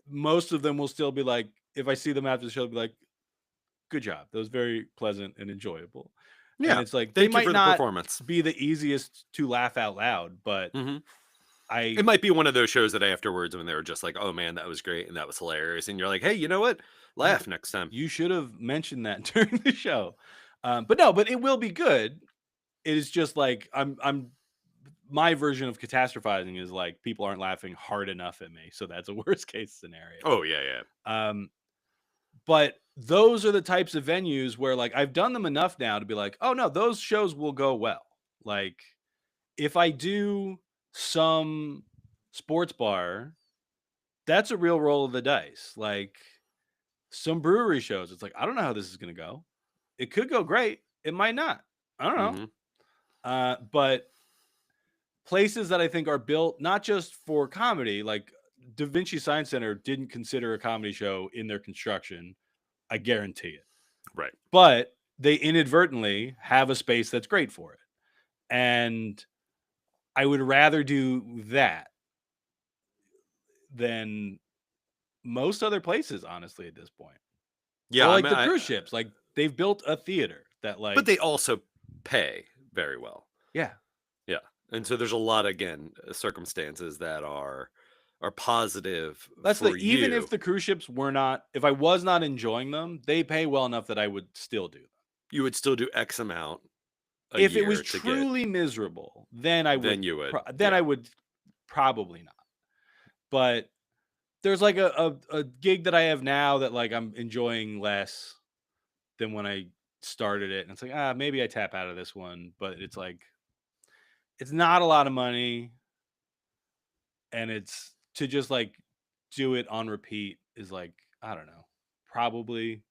most of them will still be like, if I see them after the show, they'll be like, good job. That was very pleasant and enjoyable. And Yeah. it's like, they Thank you might for the not performance. be the easiest to laugh out loud, but Mhm. I, It might be one of those shows that afterwards when they were just like, "Oh man, that was great and that was hilarious," and you're like, "Hey, you know what? yeah, Laugh next time." you should have mentioned that during the show. But no, but it will be good. It is just like, my version of catastrophizing is like, people aren't laughing hard enough at me. So that's a worst case scenario. Oh yeah, yeah. Um, But those are the types of venues where like I've done them enough now to be like, oh no, those shows will go well. Like if I do some sports bar, that's a real roll of the dice. Like some brewery shows, it's like, I don't know how this is gonna go. It could go great. It might not. I don't know. Mhm. But places that I think are built not just for comedy, like Da Vinci Science Center didn't consider a comedy show in their construction. I guarantee it. Right. But they inadvertently have a space that's great for it. And I would rather do that than most other places, honestly, at this point. Yeah, Or I like mean, the cruise ships, like they've built a theater that but like, they also pay very well. yeah, Yeah. And so there's a lot again circumstances that are positive that's for even if you. the cruise ships were not, if I was not enjoying them, they pay well enough that I would still do them. You would still do X amount a If it was year to get truly miserable, then I then would, you would. then Yeah. I would probably not. But there's like a gig that I have now that like I'm enjoying less than when I started it, and it's like maybe I tap out of this one, but it's like it's not a lot of money, and it's to just like do it on repeat is like I don't know, probably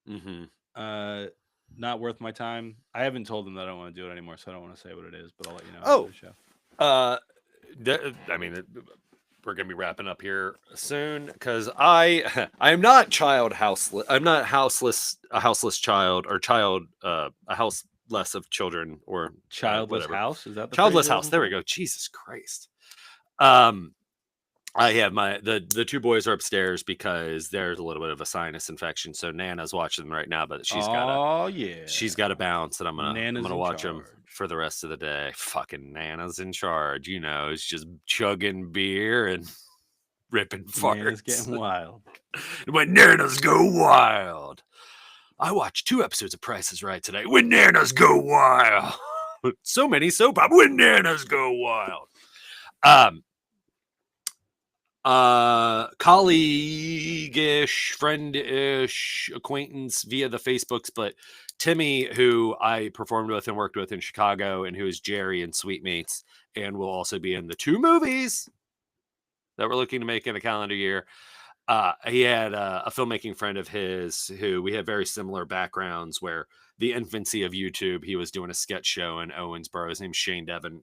Mm-hmm. uh not worth my time. I haven't told them that I don't want to do it anymore, so I don't want to say what it is, but I'll let you know after Oh, the show. I mean, we're gonna be wrapping up here soon because I I'm not child houseless. I'm not houseless, a houseless child or child a house less of children or Childless whatever. house, is that the phrase Childless you're house. looking There we for? go. Jesus Christ. Um, I have the two boys are upstairs because there's a little bit of a sinus infection. So Nana's watching them right now, but Oh yeah, she's gotta bounce, and I'm Nana's gonna in watch them charge. for the rest of the day. Fucking Nana's in charge. You know, it's just chugging beer and ripping Nana's farts. getting wild. When Nanas go wild. I watched 2 episodes of Price is Right today. When Nanas go wild. So many soap operas. When Nanas go wild. Um, colleague-ish, friend-ish, acquaintance via the Facebooks, but Timmy, who I performed with and worked with in Chicago, and who is Jerry in Sweetmates, and will also be in the 2 movies that we're looking to make in a calendar year. He had a filmmaking friend of his who we have very similar backgrounds, where the infancy of YouTube, he was doing a sketch show in Owensboro. His name's Shane Devon,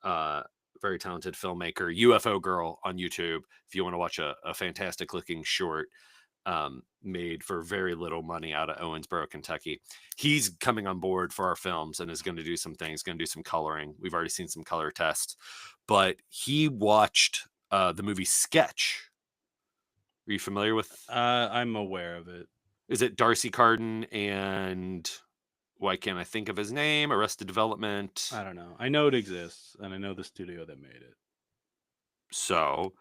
uh, very talented filmmaker. UFO Girl on YouTube, if you want to watch a fantastic looking short made for very little money out of Owensboro, Kentucky. He's coming on board for our films and is going to do some things, going to do some coloring. We've already seen some color tests, but he watched the movie Sketch. Are you familiar with? I'm aware of it. Is it Darcy Carden and why can't I think of his name? Arrested Development. I don't know. I know it exists, and I know the studio that made it. So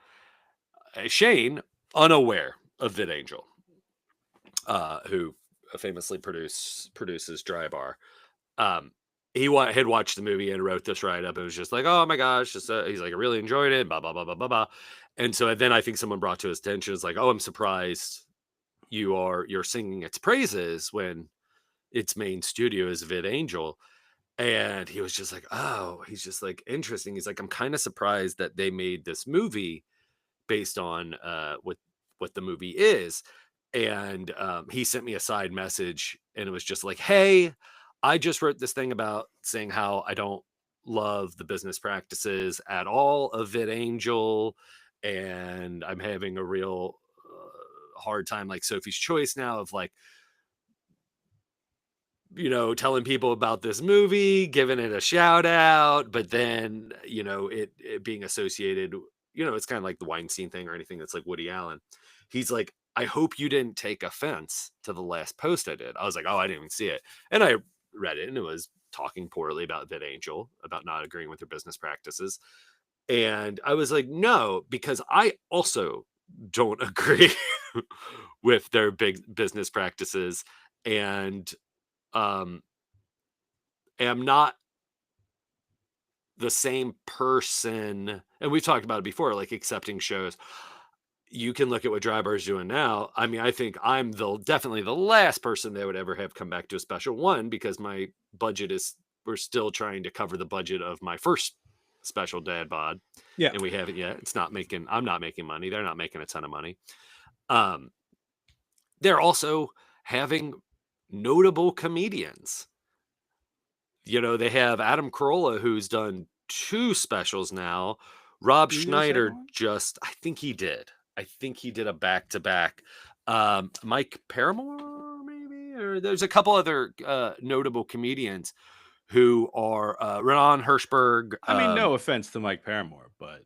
Shane, unaware of VidAngel, who famously produces Dry Bar, he had watched the movie and wrote this write up. It was just like, oh my gosh, he's like, I really enjoyed it, blah blah blah blah blah blah. And so then I think someone brought to his attention, it's like, oh, I'm surprised you're singing its praises when its main studio is VidAngel. And he was just like, oh, he's just like, interesting. He's like, I'm kind of surprised that they made this movie based on what the movie is. And he sent me a side message, and it was just like, hey, I just wrote this thing about saying how I don't love the business practices at all of VidAngel, and I'm having a real hard time, like Sophie's Choice now, of like, telling people about this movie, giving it a shout out, but then, it being associated, it's kind of like the Weinstein thing or anything that's like Woody Allen. He's like, I hope you didn't take offense to the last post I did. I was like, oh, I didn't even see it. And I read it, and it was talking poorly about VidAngel, about not agreeing with their business practices. And I was like, no, because I also don't agree with their big business practices, and am not the same person. And we've talked about it before, like accepting shows. You can look at what Dry Bar is doing now. I mean, I think I'm definitely the last person they would ever have come back to a special one, because my budget we're still trying to cover the budget of my first special dad bod. Yeah. And we haven't yet. I'm not making money. They're not making a ton of money. They're also having notable comedians. They have Adam Carolla, who's done 2 specials now. Rob Schneider I think he did. I think he did a back-to-back. Mike Paramore, maybe? Or there's a couple other notable comedians who are Ron Hirschberg. I mean, no offense to Mike Paramore, but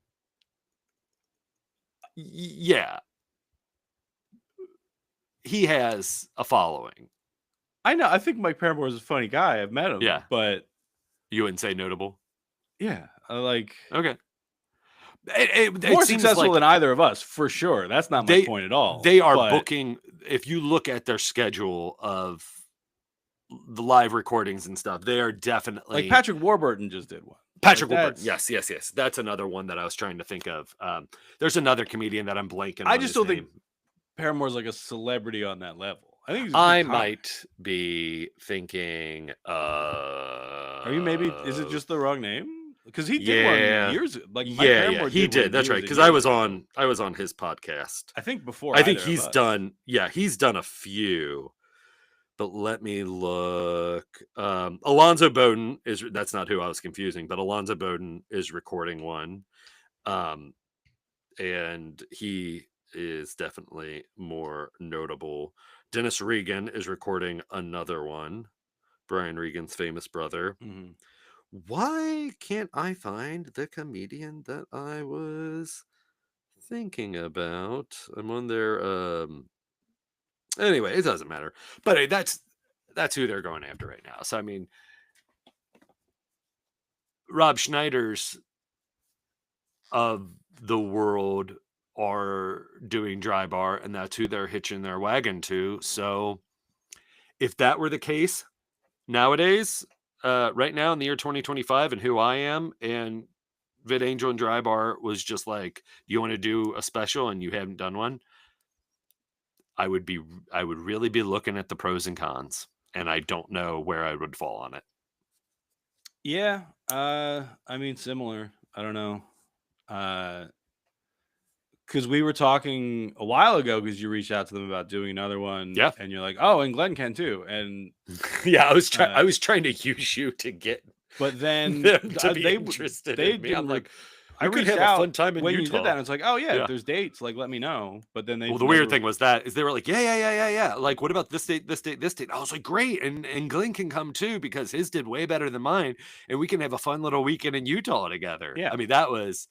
yeah. He has a following. I know. I think Mike Paramore is a funny guy. I've met him. Yeah. But you wouldn't say notable? Yeah. Okay. It more successful than either of us, for sure. That's not my point at all. They are booking, if you look at their schedule of the live recordings and stuff, they are definitely... Like Patrick Warburton just did one. Patrick Like Warburton. that's. Yes. That's another one that I was trying to think of. There's another comedian that I'm blanking I on just his don't think name. Paramore's like a celebrity on that level. I think he's a good I comic. might be thinking Are you maybe? Is it just the wrong name? Because he did one yeah. years. Like my Yeah, Paramore he did one did. That's right. years and Because I years was ago. on his podcast. I think before I think either of he's us. done, yeah, he's done a few. But let me look. Alonzo Bowden is, that's not who I was confusing, but Alonzo Bowden is recording one. Um, and he is definitely more notable. Dennis Regan is recording another one. Brian Regan's famous brother. Mhm. Why can't I find the comedian that I was thinking about? I'm on their anyway, it doesn't matter. But that's who they're going after right now. So I mean, Rob Schneider's of the world are doing dry bar, and that's who they're hitching their wagon to. So if that were the case nowadays, right now in the year 2025, and who I am, and Vid Angel and Dry Bar was just like, you want to do a special and you haven't done one, I would really be looking at the pros and cons, and I don't know where I would fall on it. Yeah. I mean, similar. I don't know. Because we were talking a while ago because you reached out to them about doing another one, Yeah. and you're like, "Oh, and Glenn can too." And Yeah, I was trying to use you to get but then them to be they interested they in me. I'm didn't. like, I we could reached have a out fun time in when you did that. Utah. And it's like, "Oh yeah, if Yeah. there's dates, like let me know." But then Well, they've the weird never. thing was that is they were like, yeah. Like, what about this date, this date, this date? I was like, great, and Glenn can come too because his did way better than mine, and we can have a fun little weekend in Utah together. Yeah. I mean, that was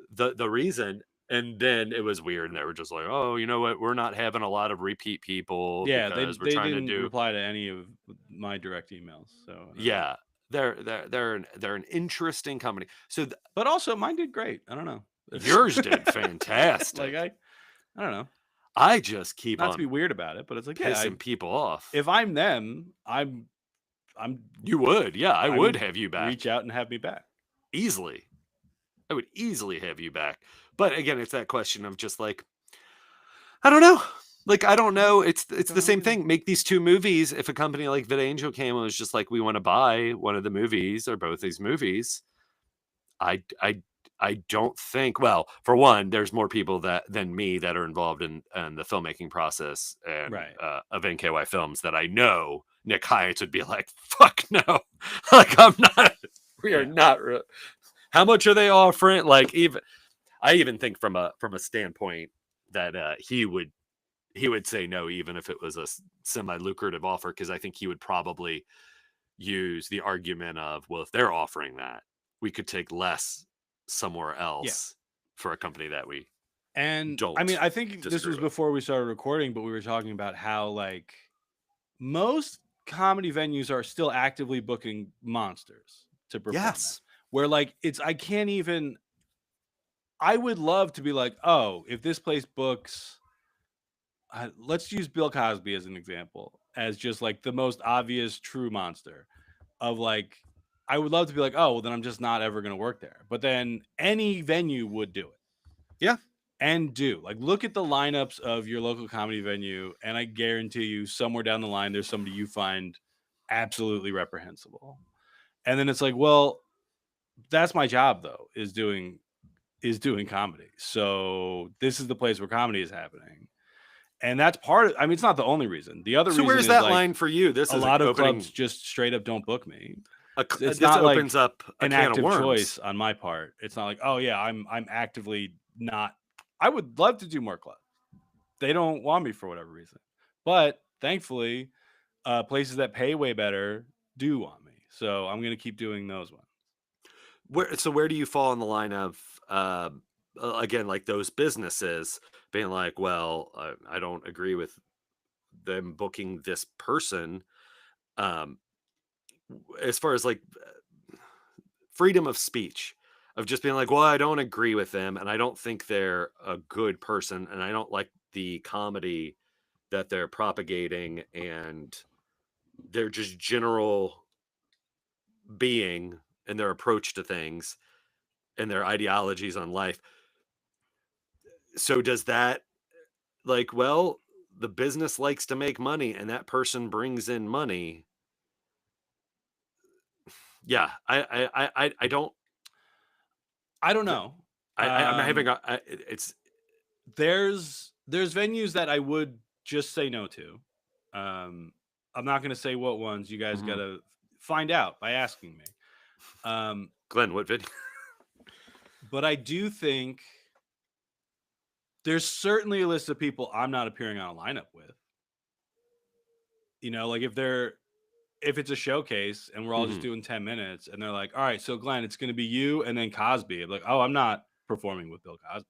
the reason. And then it was weird, and they were just like, oh, you know what? We're not having a lot of repeat people Yeah, because we're they trying to didn't do. reply to any of my direct emails, so I don't know. Yeah, they're an interesting company. So But also, mine did great. I don't know. yours did Like fantastic. I don't know. I just keep Not to be on weird about it, but it's like, yeah, pissing people off. if I'm them, I'm You would, yeah, I I would would have you reach back out and have me back. easily. I would easily have you back. But again, it's that question of just like, I don't know. Like, I don't know. It's the same thing. Make these two movies. If a company like VidAngel came and was just like, we want to buy one of the movies or both these movies, I I I don't think. Well, for one, there's more people than me that are involved in the filmmaking process and Right. of NKY Films that I know. Nick Hyatt would be like, "Fuck no!" Like I'm not. We are Yeah. not. How much are they offering? Like even I even think from a standpoint that he would say no even if it was a semi lucrative offer because I think he would probably use the argument of, well, if they're offering that, we could take less somewhere Yeah. else for a company that we And I mean, don't I think this disagree was with. before we started recording, but we were talking about how like most comedy venues are still actively booking monsters to perform at. Yes. Where like I can't even I would love to be like, "Oh, if this place books let's use Bill Cosby as an example, as just like the most obvious true monster of like I would love to be like, oh, well, then I'm just not ever going to work there. But then any venue would do it. Yeah. And do like look at the lineups of your local comedy venue, and I guarantee you, somewhere down the line, there's somebody you find absolutely reprehensible. And then it's like, well, that's my job though, is doing comedy. So this is the place where comedy is happening. And that's part of, I mean, it's not the only reason. The other So reason where's is that like line for you? This a is lot of clubs opening just straight up don't book me. It's this not opens like up a an can of active worms. choice on my part. It's not like, oh yeah, I'm actively not. I would love to do more clubs. They don't want me for whatever reason, but thankfully, places that pay way better do want me. So I'm gonna keep doing those ones. Where do you fall in the line of again, like those businesses being like, well, I don't agree with them booking this person, um as far as like freedom of speech, of just being like, well, I don't agree with them and I don't think they're a good person and I don't like the comedy that they're propagating and they're just general being and their approach to things and their ideologies on life. So does that, like, well, the business likes to make money and that person brings in money. Yeah, I don't. I don't know. I'm having Um, it's there's venues that I would just say no to. I'm not going to say what ones. You guys got mhm. to find out by asking me. Um, Glenn, what video? but I do think there's certainly a list of people I'm not appearing on a lineup with. You know, like if it's a showcase and we're all just Mhm. doing 10 minutes and they're like, all right, so Glenn, it's going to be you and then Cosby. I'm like, oh, I'm not performing with Bill Cosby.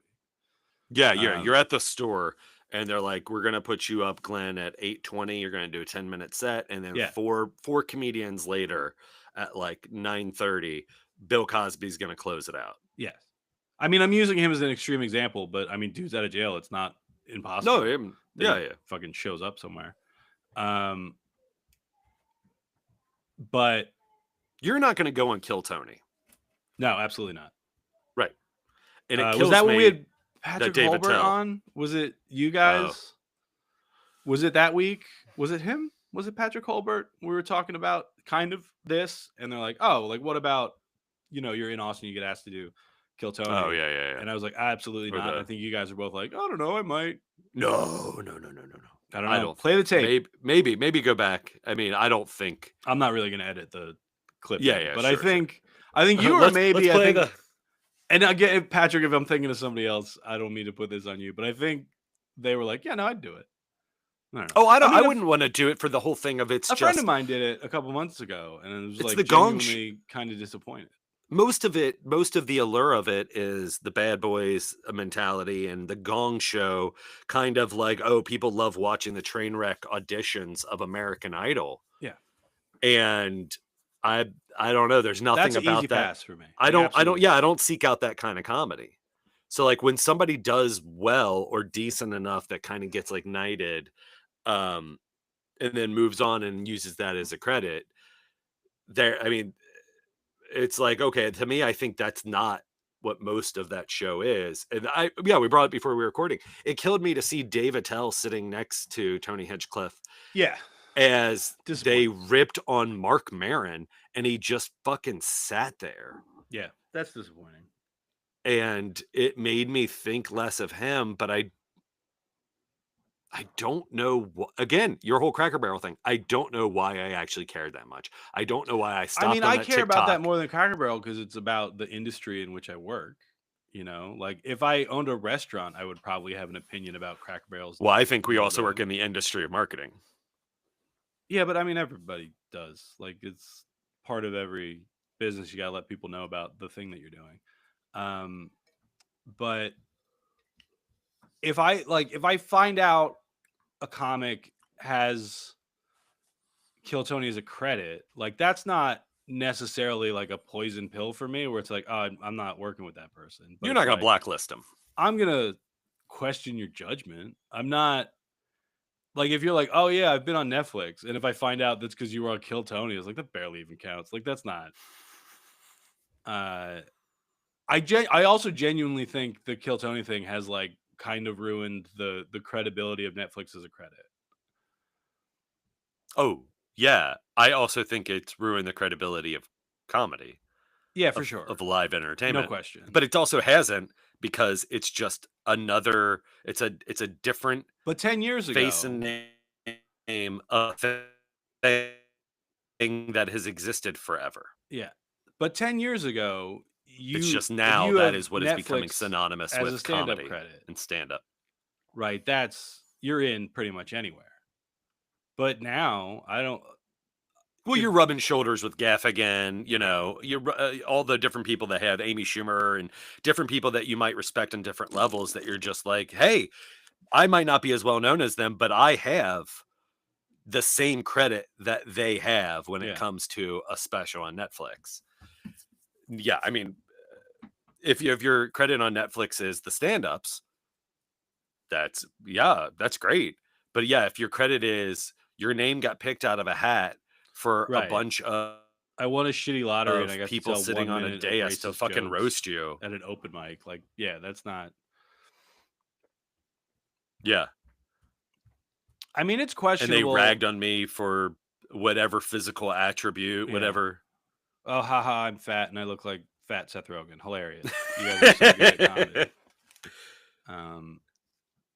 Yeah, Um, you're at the store and they're like, "We're gonna put you up, Glenn, at 8:20. You're gonna do a 10-minute set," and then yeah, four comedians later at like 9:30, Bill Cosby's gonna close it out. yes. I mean, I'm using him as an extreme example, but I mean, dude's out of jail. It's not No, impossible him, that yeah, he yeah. fucking shows up somewhere. Um, but You're not gonna go and kill Tony, no, absolutely not. right? And it Was kills that when we me had that Patrick David Colbert Tell. on? Was it you Oh, guys? Was it that week? Was it him? Was it Patrick Colbert? We were talking about kind of this, and they're like, "Oh, like what about you're in Austin, you get asked to do Kill oh Tony," yeah, yeah, yeah. and I was like, "Absolutely Or not." And I the think you guys are both like, "I don't know, I might." no, no, no, no, no, no. I don't I know. don't. Play the tape. Maybe go back. I mean, I don't think. I'm not really gonna edit the clip Yeah, in, yeah, but I sure, sure. think you were Let's maybe I play think, the. and again, Patrick, if I'm thinking of somebody else, I don't mean to put this on you, but I think they were like, "Yeah, no, I'd do it." I don't know. Oh, I I don't. I mean, wouldn't want to do it for the whole thing of it's a friend of just mine did it a couple months ago, and it was it's like the gong. genuinely kind of disappointed. Most of the allure of it is the Bad Boys mentality and the Gong Show, kind of like, oh, people love watching the train wreck auditions of American Idol, Yeah, and I I don't know. There's that's nothing an easy about that. pass for me. Like I don't. absolutely Yeah, not. I don't seek out that kind of comedy. So like when somebody does well or decent enough that kind of gets like knighted, um, and then moves on and uses that as a credit, there. I mean, it's like, okay, to me, I think that's not what most of that show is. And yeah, we brought it before we were recording. It killed me to see Dave Attell sitting next to Tony Hinchcliffe Yeah, as they disappointing. ripped on Mark Maron and he just fucking sat there. Yeah, that's disappointing. And it made me think less of him, but I don't know again, your whole Cracker Barrel thing. I don't know why I actually cared that much. I don't know why I I mean, stopped on I that care about that TikTok. more than Cracker Barrel because it's about the industry in which I work. Like if I owned a restaurant, I would probably have an opinion about Cracker Barrel's Well, I think we also work logo. in the industry of marketing. Yeah, but I mean, everybody does. Like it's part of every business. You gotta let people know about the thing that you're doing. Um, but if I find out a comic has Kill Tony as a credit, like that's not necessarily like a poison pill for me where it's like, oh, I'm not working with that person. But You're it's not gonna like, blacklist them. I'm gonna question your judgment. I'm not like if you're like, oh yeah, I've been on Netflix, and if I find out that's because you were on Kill Tony, it's like that barely even counts. Like that's not. Uh, I also genuinely think the Kill Tony thing has like kind of ruined the credibility of Netflix as a credit. Oh, yeah. I also think it's ruined the credibility of comedy, Yeah, for of sure, live no entertainment. question. But it also hasn't because it's just another it's a different But 10 years face ago, and name of thing that has existed forever. yeah, but 10 years ago, It's just if now you that have is what is becoming Netflix synonymous as a with stand-up comedy credit, and stand up. right? You're in pretty much anywhere. But now I don't. Well, If you're rubbing shoulders with Gaffigan, you're all the different people that have Amy Schumer and different people that you might respect on different levels that you're just like, hey, I might not be as well known as them, but I have the same credit that they have when it yeah, comes to a special on Netflix. Yeah, I mean, if your credit on Netflix is the stand-ups, that's great. But yeah, if your credit is your name got picked out of a hat for a right. bunch of I won a shitty lottery and I of got to people tell sitting 1 on a minute of dais to racist fucking jokes roast you. at an open mic. Like, yeah, that's not. Yeah. I mean, it's And they questionable. ragged on me for whatever physical attribute, Yeah. whatever. Oh, haha, I'm fat and I look like fat Seth Rogen. Hilarious. You guys are so good at comedy. Um,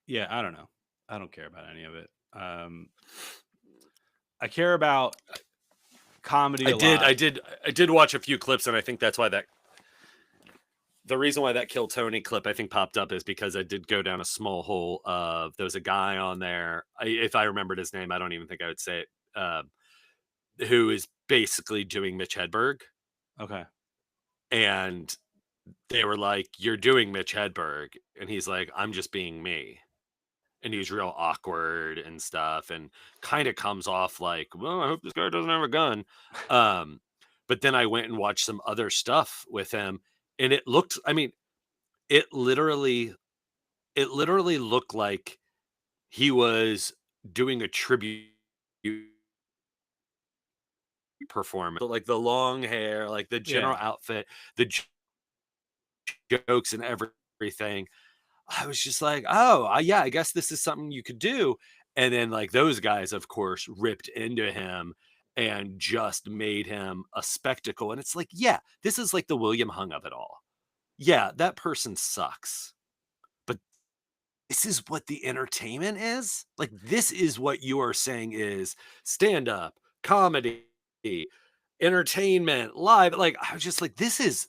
yeah, I don't know. I don't care about any of it. I care about comedy I a did, lot. I did, I did watch a few clips, and I think that's why the reason why that Kill Tony clip I think popped up is because I did go down a small hole of there was a guy on there. If I remembered his name, I don't even think I would say it. Who is basically doing Mitch Hedberg, Okay. and they were like, "You're doing Mitch Hedberg," and he's like, "I'm just being me." And he's real awkward and stuff, and kind of comes off like, "Well, I hope this guy doesn't have a gun." Um, but then I went and watched some other stuff with him, and it looked. I mean, it literally, it literally looked like he was doing a tribute performance, like the long hair, like the general Yeah. outfit, the jokes and everything. I was just like, "Oh, yeah, I guess this is something you could do." And then, like, those guys, of course, ripped into him and just made him a spectacle. And it's like, yeah, this is like the William Hung of it all. Yeah, that person sucks. But this is what the entertainment is. Like, this is what you are saying is stand up, comedy, entertainment, live. Like, I was just like, this is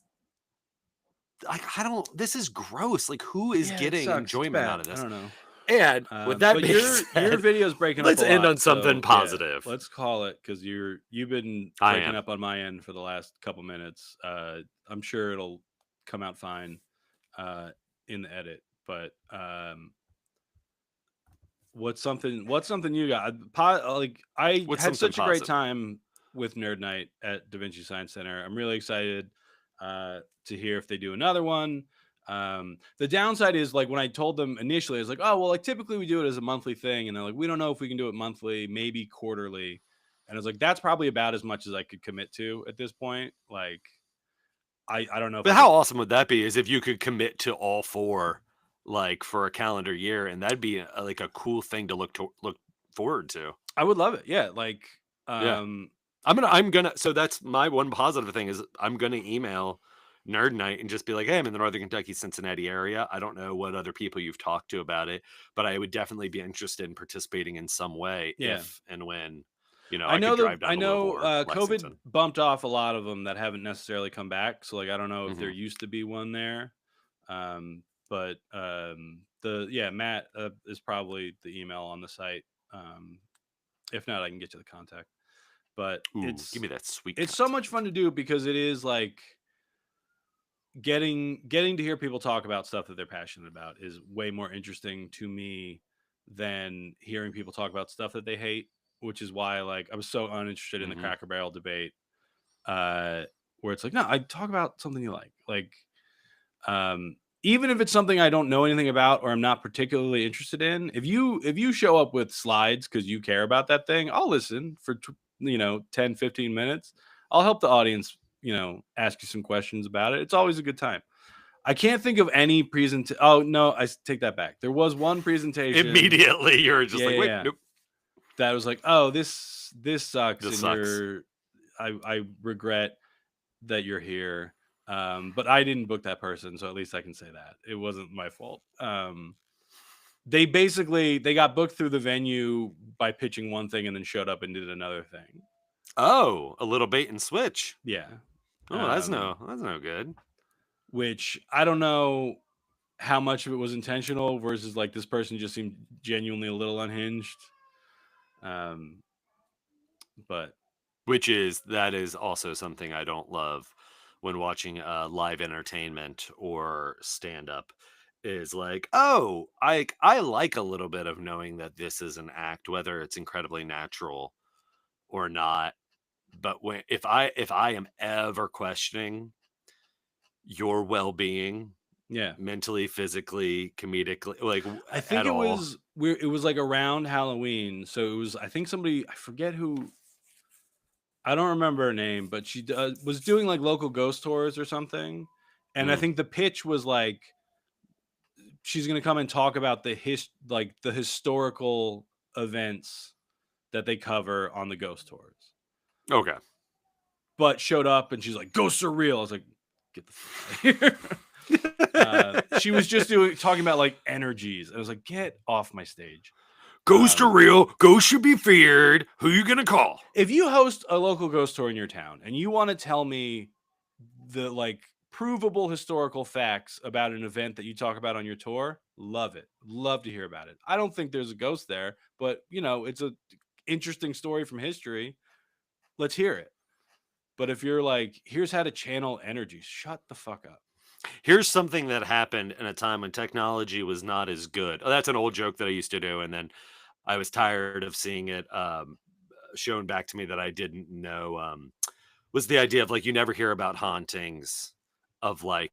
like, I don't, this is gross. Like, who is Yeah, it getting sucks. It's enjoyment out bad. of I this? don't know. And with that But being your said, video's breaking up a let's end lot. on something So yeah, positive. let's call it because you've been I breaking am. up on my end for the last couple minutes. I'm sure it'll come out fine uh, in the edit. But what's something you got? Like I What's had something such a great positive? time with Nerd Night at Da Vinci Science Center. I'm really excited to hear if they do another one. The downside is like when I told them initially, I was like, oh well, like typically we do it as a monthly thing, and they're like, we don't know if we can do it monthly, maybe quarterly. And I was like, that's probably about as much as I could commit to at this point. Like, I don't know if But I could. how awesome would that be? Is if you could commit to all four, like for a calendar year, and that'd be like a cool thing to look forward to. I would love it. Yeah, like, Yeah, um, I'm gonna. So that's my one positive thing is I'm gonna email Nerd Night and just be like, "Hey, I'm in the Northern Kentucky, Cincinnati area. I don't know what other people you've talked to about it, but I would definitely be interested in participating in some way yeah. if and when, I could drive I down to Louisville know or COVID Lexington." bumped off a lot of them that haven't necessarily come back. So like I don't know if there Hmm. used to be one there. But the yeah, Matt is probably the email on the site. Um, if not, I can get you the contact. But Ooh, give me that sweet it's so much contact. fun to do because it is like getting to hear people talk about stuff that they're passionate about is way more interesting to me than hearing people talk about stuff that they hate, which is why like I was so uninterested in the Hmm. Cracker Barrel debate, uh where it's like, no, I talk about something you like um even if it's something I don't know anything about or I'm not particularly interested in. If you show up with slides because you care about that thing, I'll listen for 10-15 minutes. I'll help the audience, ask you some questions about it. It's always a good time. I can't think of any Oh no, take that back. There was one presentation. Immediately, you're just Yeah, like, yeah, "Wait, yeah. nope, That was like, oh, this sucks, this and sucks." I regret that you're here. But I didn't book that person, so at least I can say that it wasn't my fault. They got booked through the venue by pitching one thing and then showed up and did another thing. Oh, a little bait and switch. Yeah. Oh, that's no good. Which I don't know how much of it was intentional versus like this person just seemed genuinely a little unhinged. Um, but That is also something I don't love when watching live entertainment or stand up is like, oh, I like a little bit of knowing that this is an act, whether it's incredibly natural or not. But if I am ever questioning your well-being yeah, mentally, physically, comedically, like I think at all. it was like around Halloween. So it was, I think somebody, I forget who, I don't remember her name, but she was doing like local ghost tours or something. And I Mm. think the pitch was like she's going to come and talk about the historical events that they cover on the ghost tours. Okay. But showed up and she's like, ghosts are real. I was like, get the fuck out of here. She was just talking about like energies. I was like, get off my stage. Ghosts are real. Ghosts should be feared. Who you gonna call? If you host a local ghost tour in your town and you want to tell me the like provable historical facts about an event that you talk about on your tour, love it. Love to hear about it. I don't think there's a ghost there, but it's a interesting story from history. Let's hear it. But if you're like, here's how to channel energy, shut the fuck up. Here's something that happened in a time when technology was not as good. Oh, that's an old joke that I used to do, and then I was tired of seeing it shown back to me that I didn't know. Was the idea of like you never hear about hauntings of like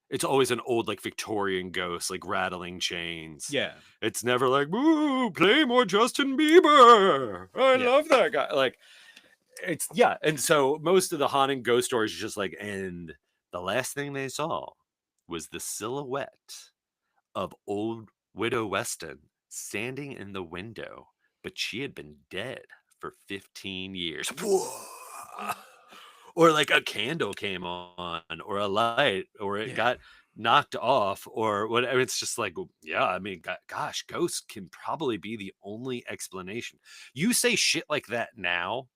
it's always an old like Victorian ghost like rattling chains. Yeah. It's never like, "Ooh, play more Justin Bieber. I love that guy." Like and so most of the haunting ghost stories are just like, and the last thing they saw was the silhouette of old Widow Weston standing in the window, but she had been dead for 15 years. Or like a candle came on, or a light, or it got knocked off, or whatever. It's just like, yeah, I mean, gosh, ghosts can probably be the only explanation. You say shit like that now,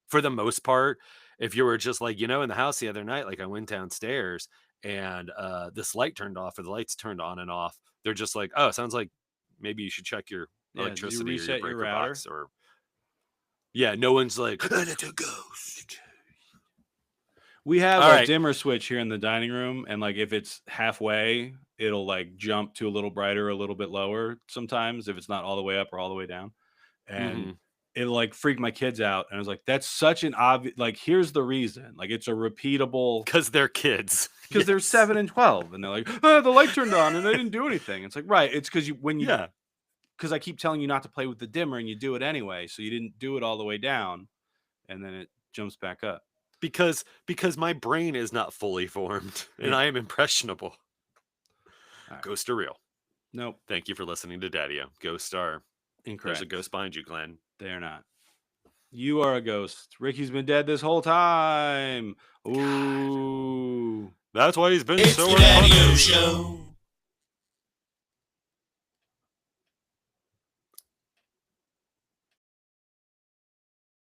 for the most part, if you were just like, in the house the other night, like I went downstairs and this light turned off or the lights turned on and off. They're just like, oh, sounds like maybe you should check your electricity or your breaker box. Or no one's like, it's a ghost. We have a dimmer switch here in the dining room, and like if it's halfway, it'll like jump to a little brighter, a little bit lower sometimes if it's not all the way up or all the way down. And it'll like freak my kids out. And I was like, that's such an obvious, like, here's the reason. Like, it's a repeatable. Because they're kids. Because they're 7 and 12. And they're like, the light turned on and I didn't do anything. It's like, right. It's because because I keep telling you not to play with the dimmer and you do it anyway. So you didn't do it all the way down. And then it jumps back up. Because my brain is not fully formed and I am impressionable. Right. Ghosts are real. Nope. Thank you for listening to Daddio. Ghosts are incorrect. There's a ghost behind you, Glenn. They are not. You are a ghost. Ricky's been dead this whole time. Ooh. That's why he's been so the Daddio Show.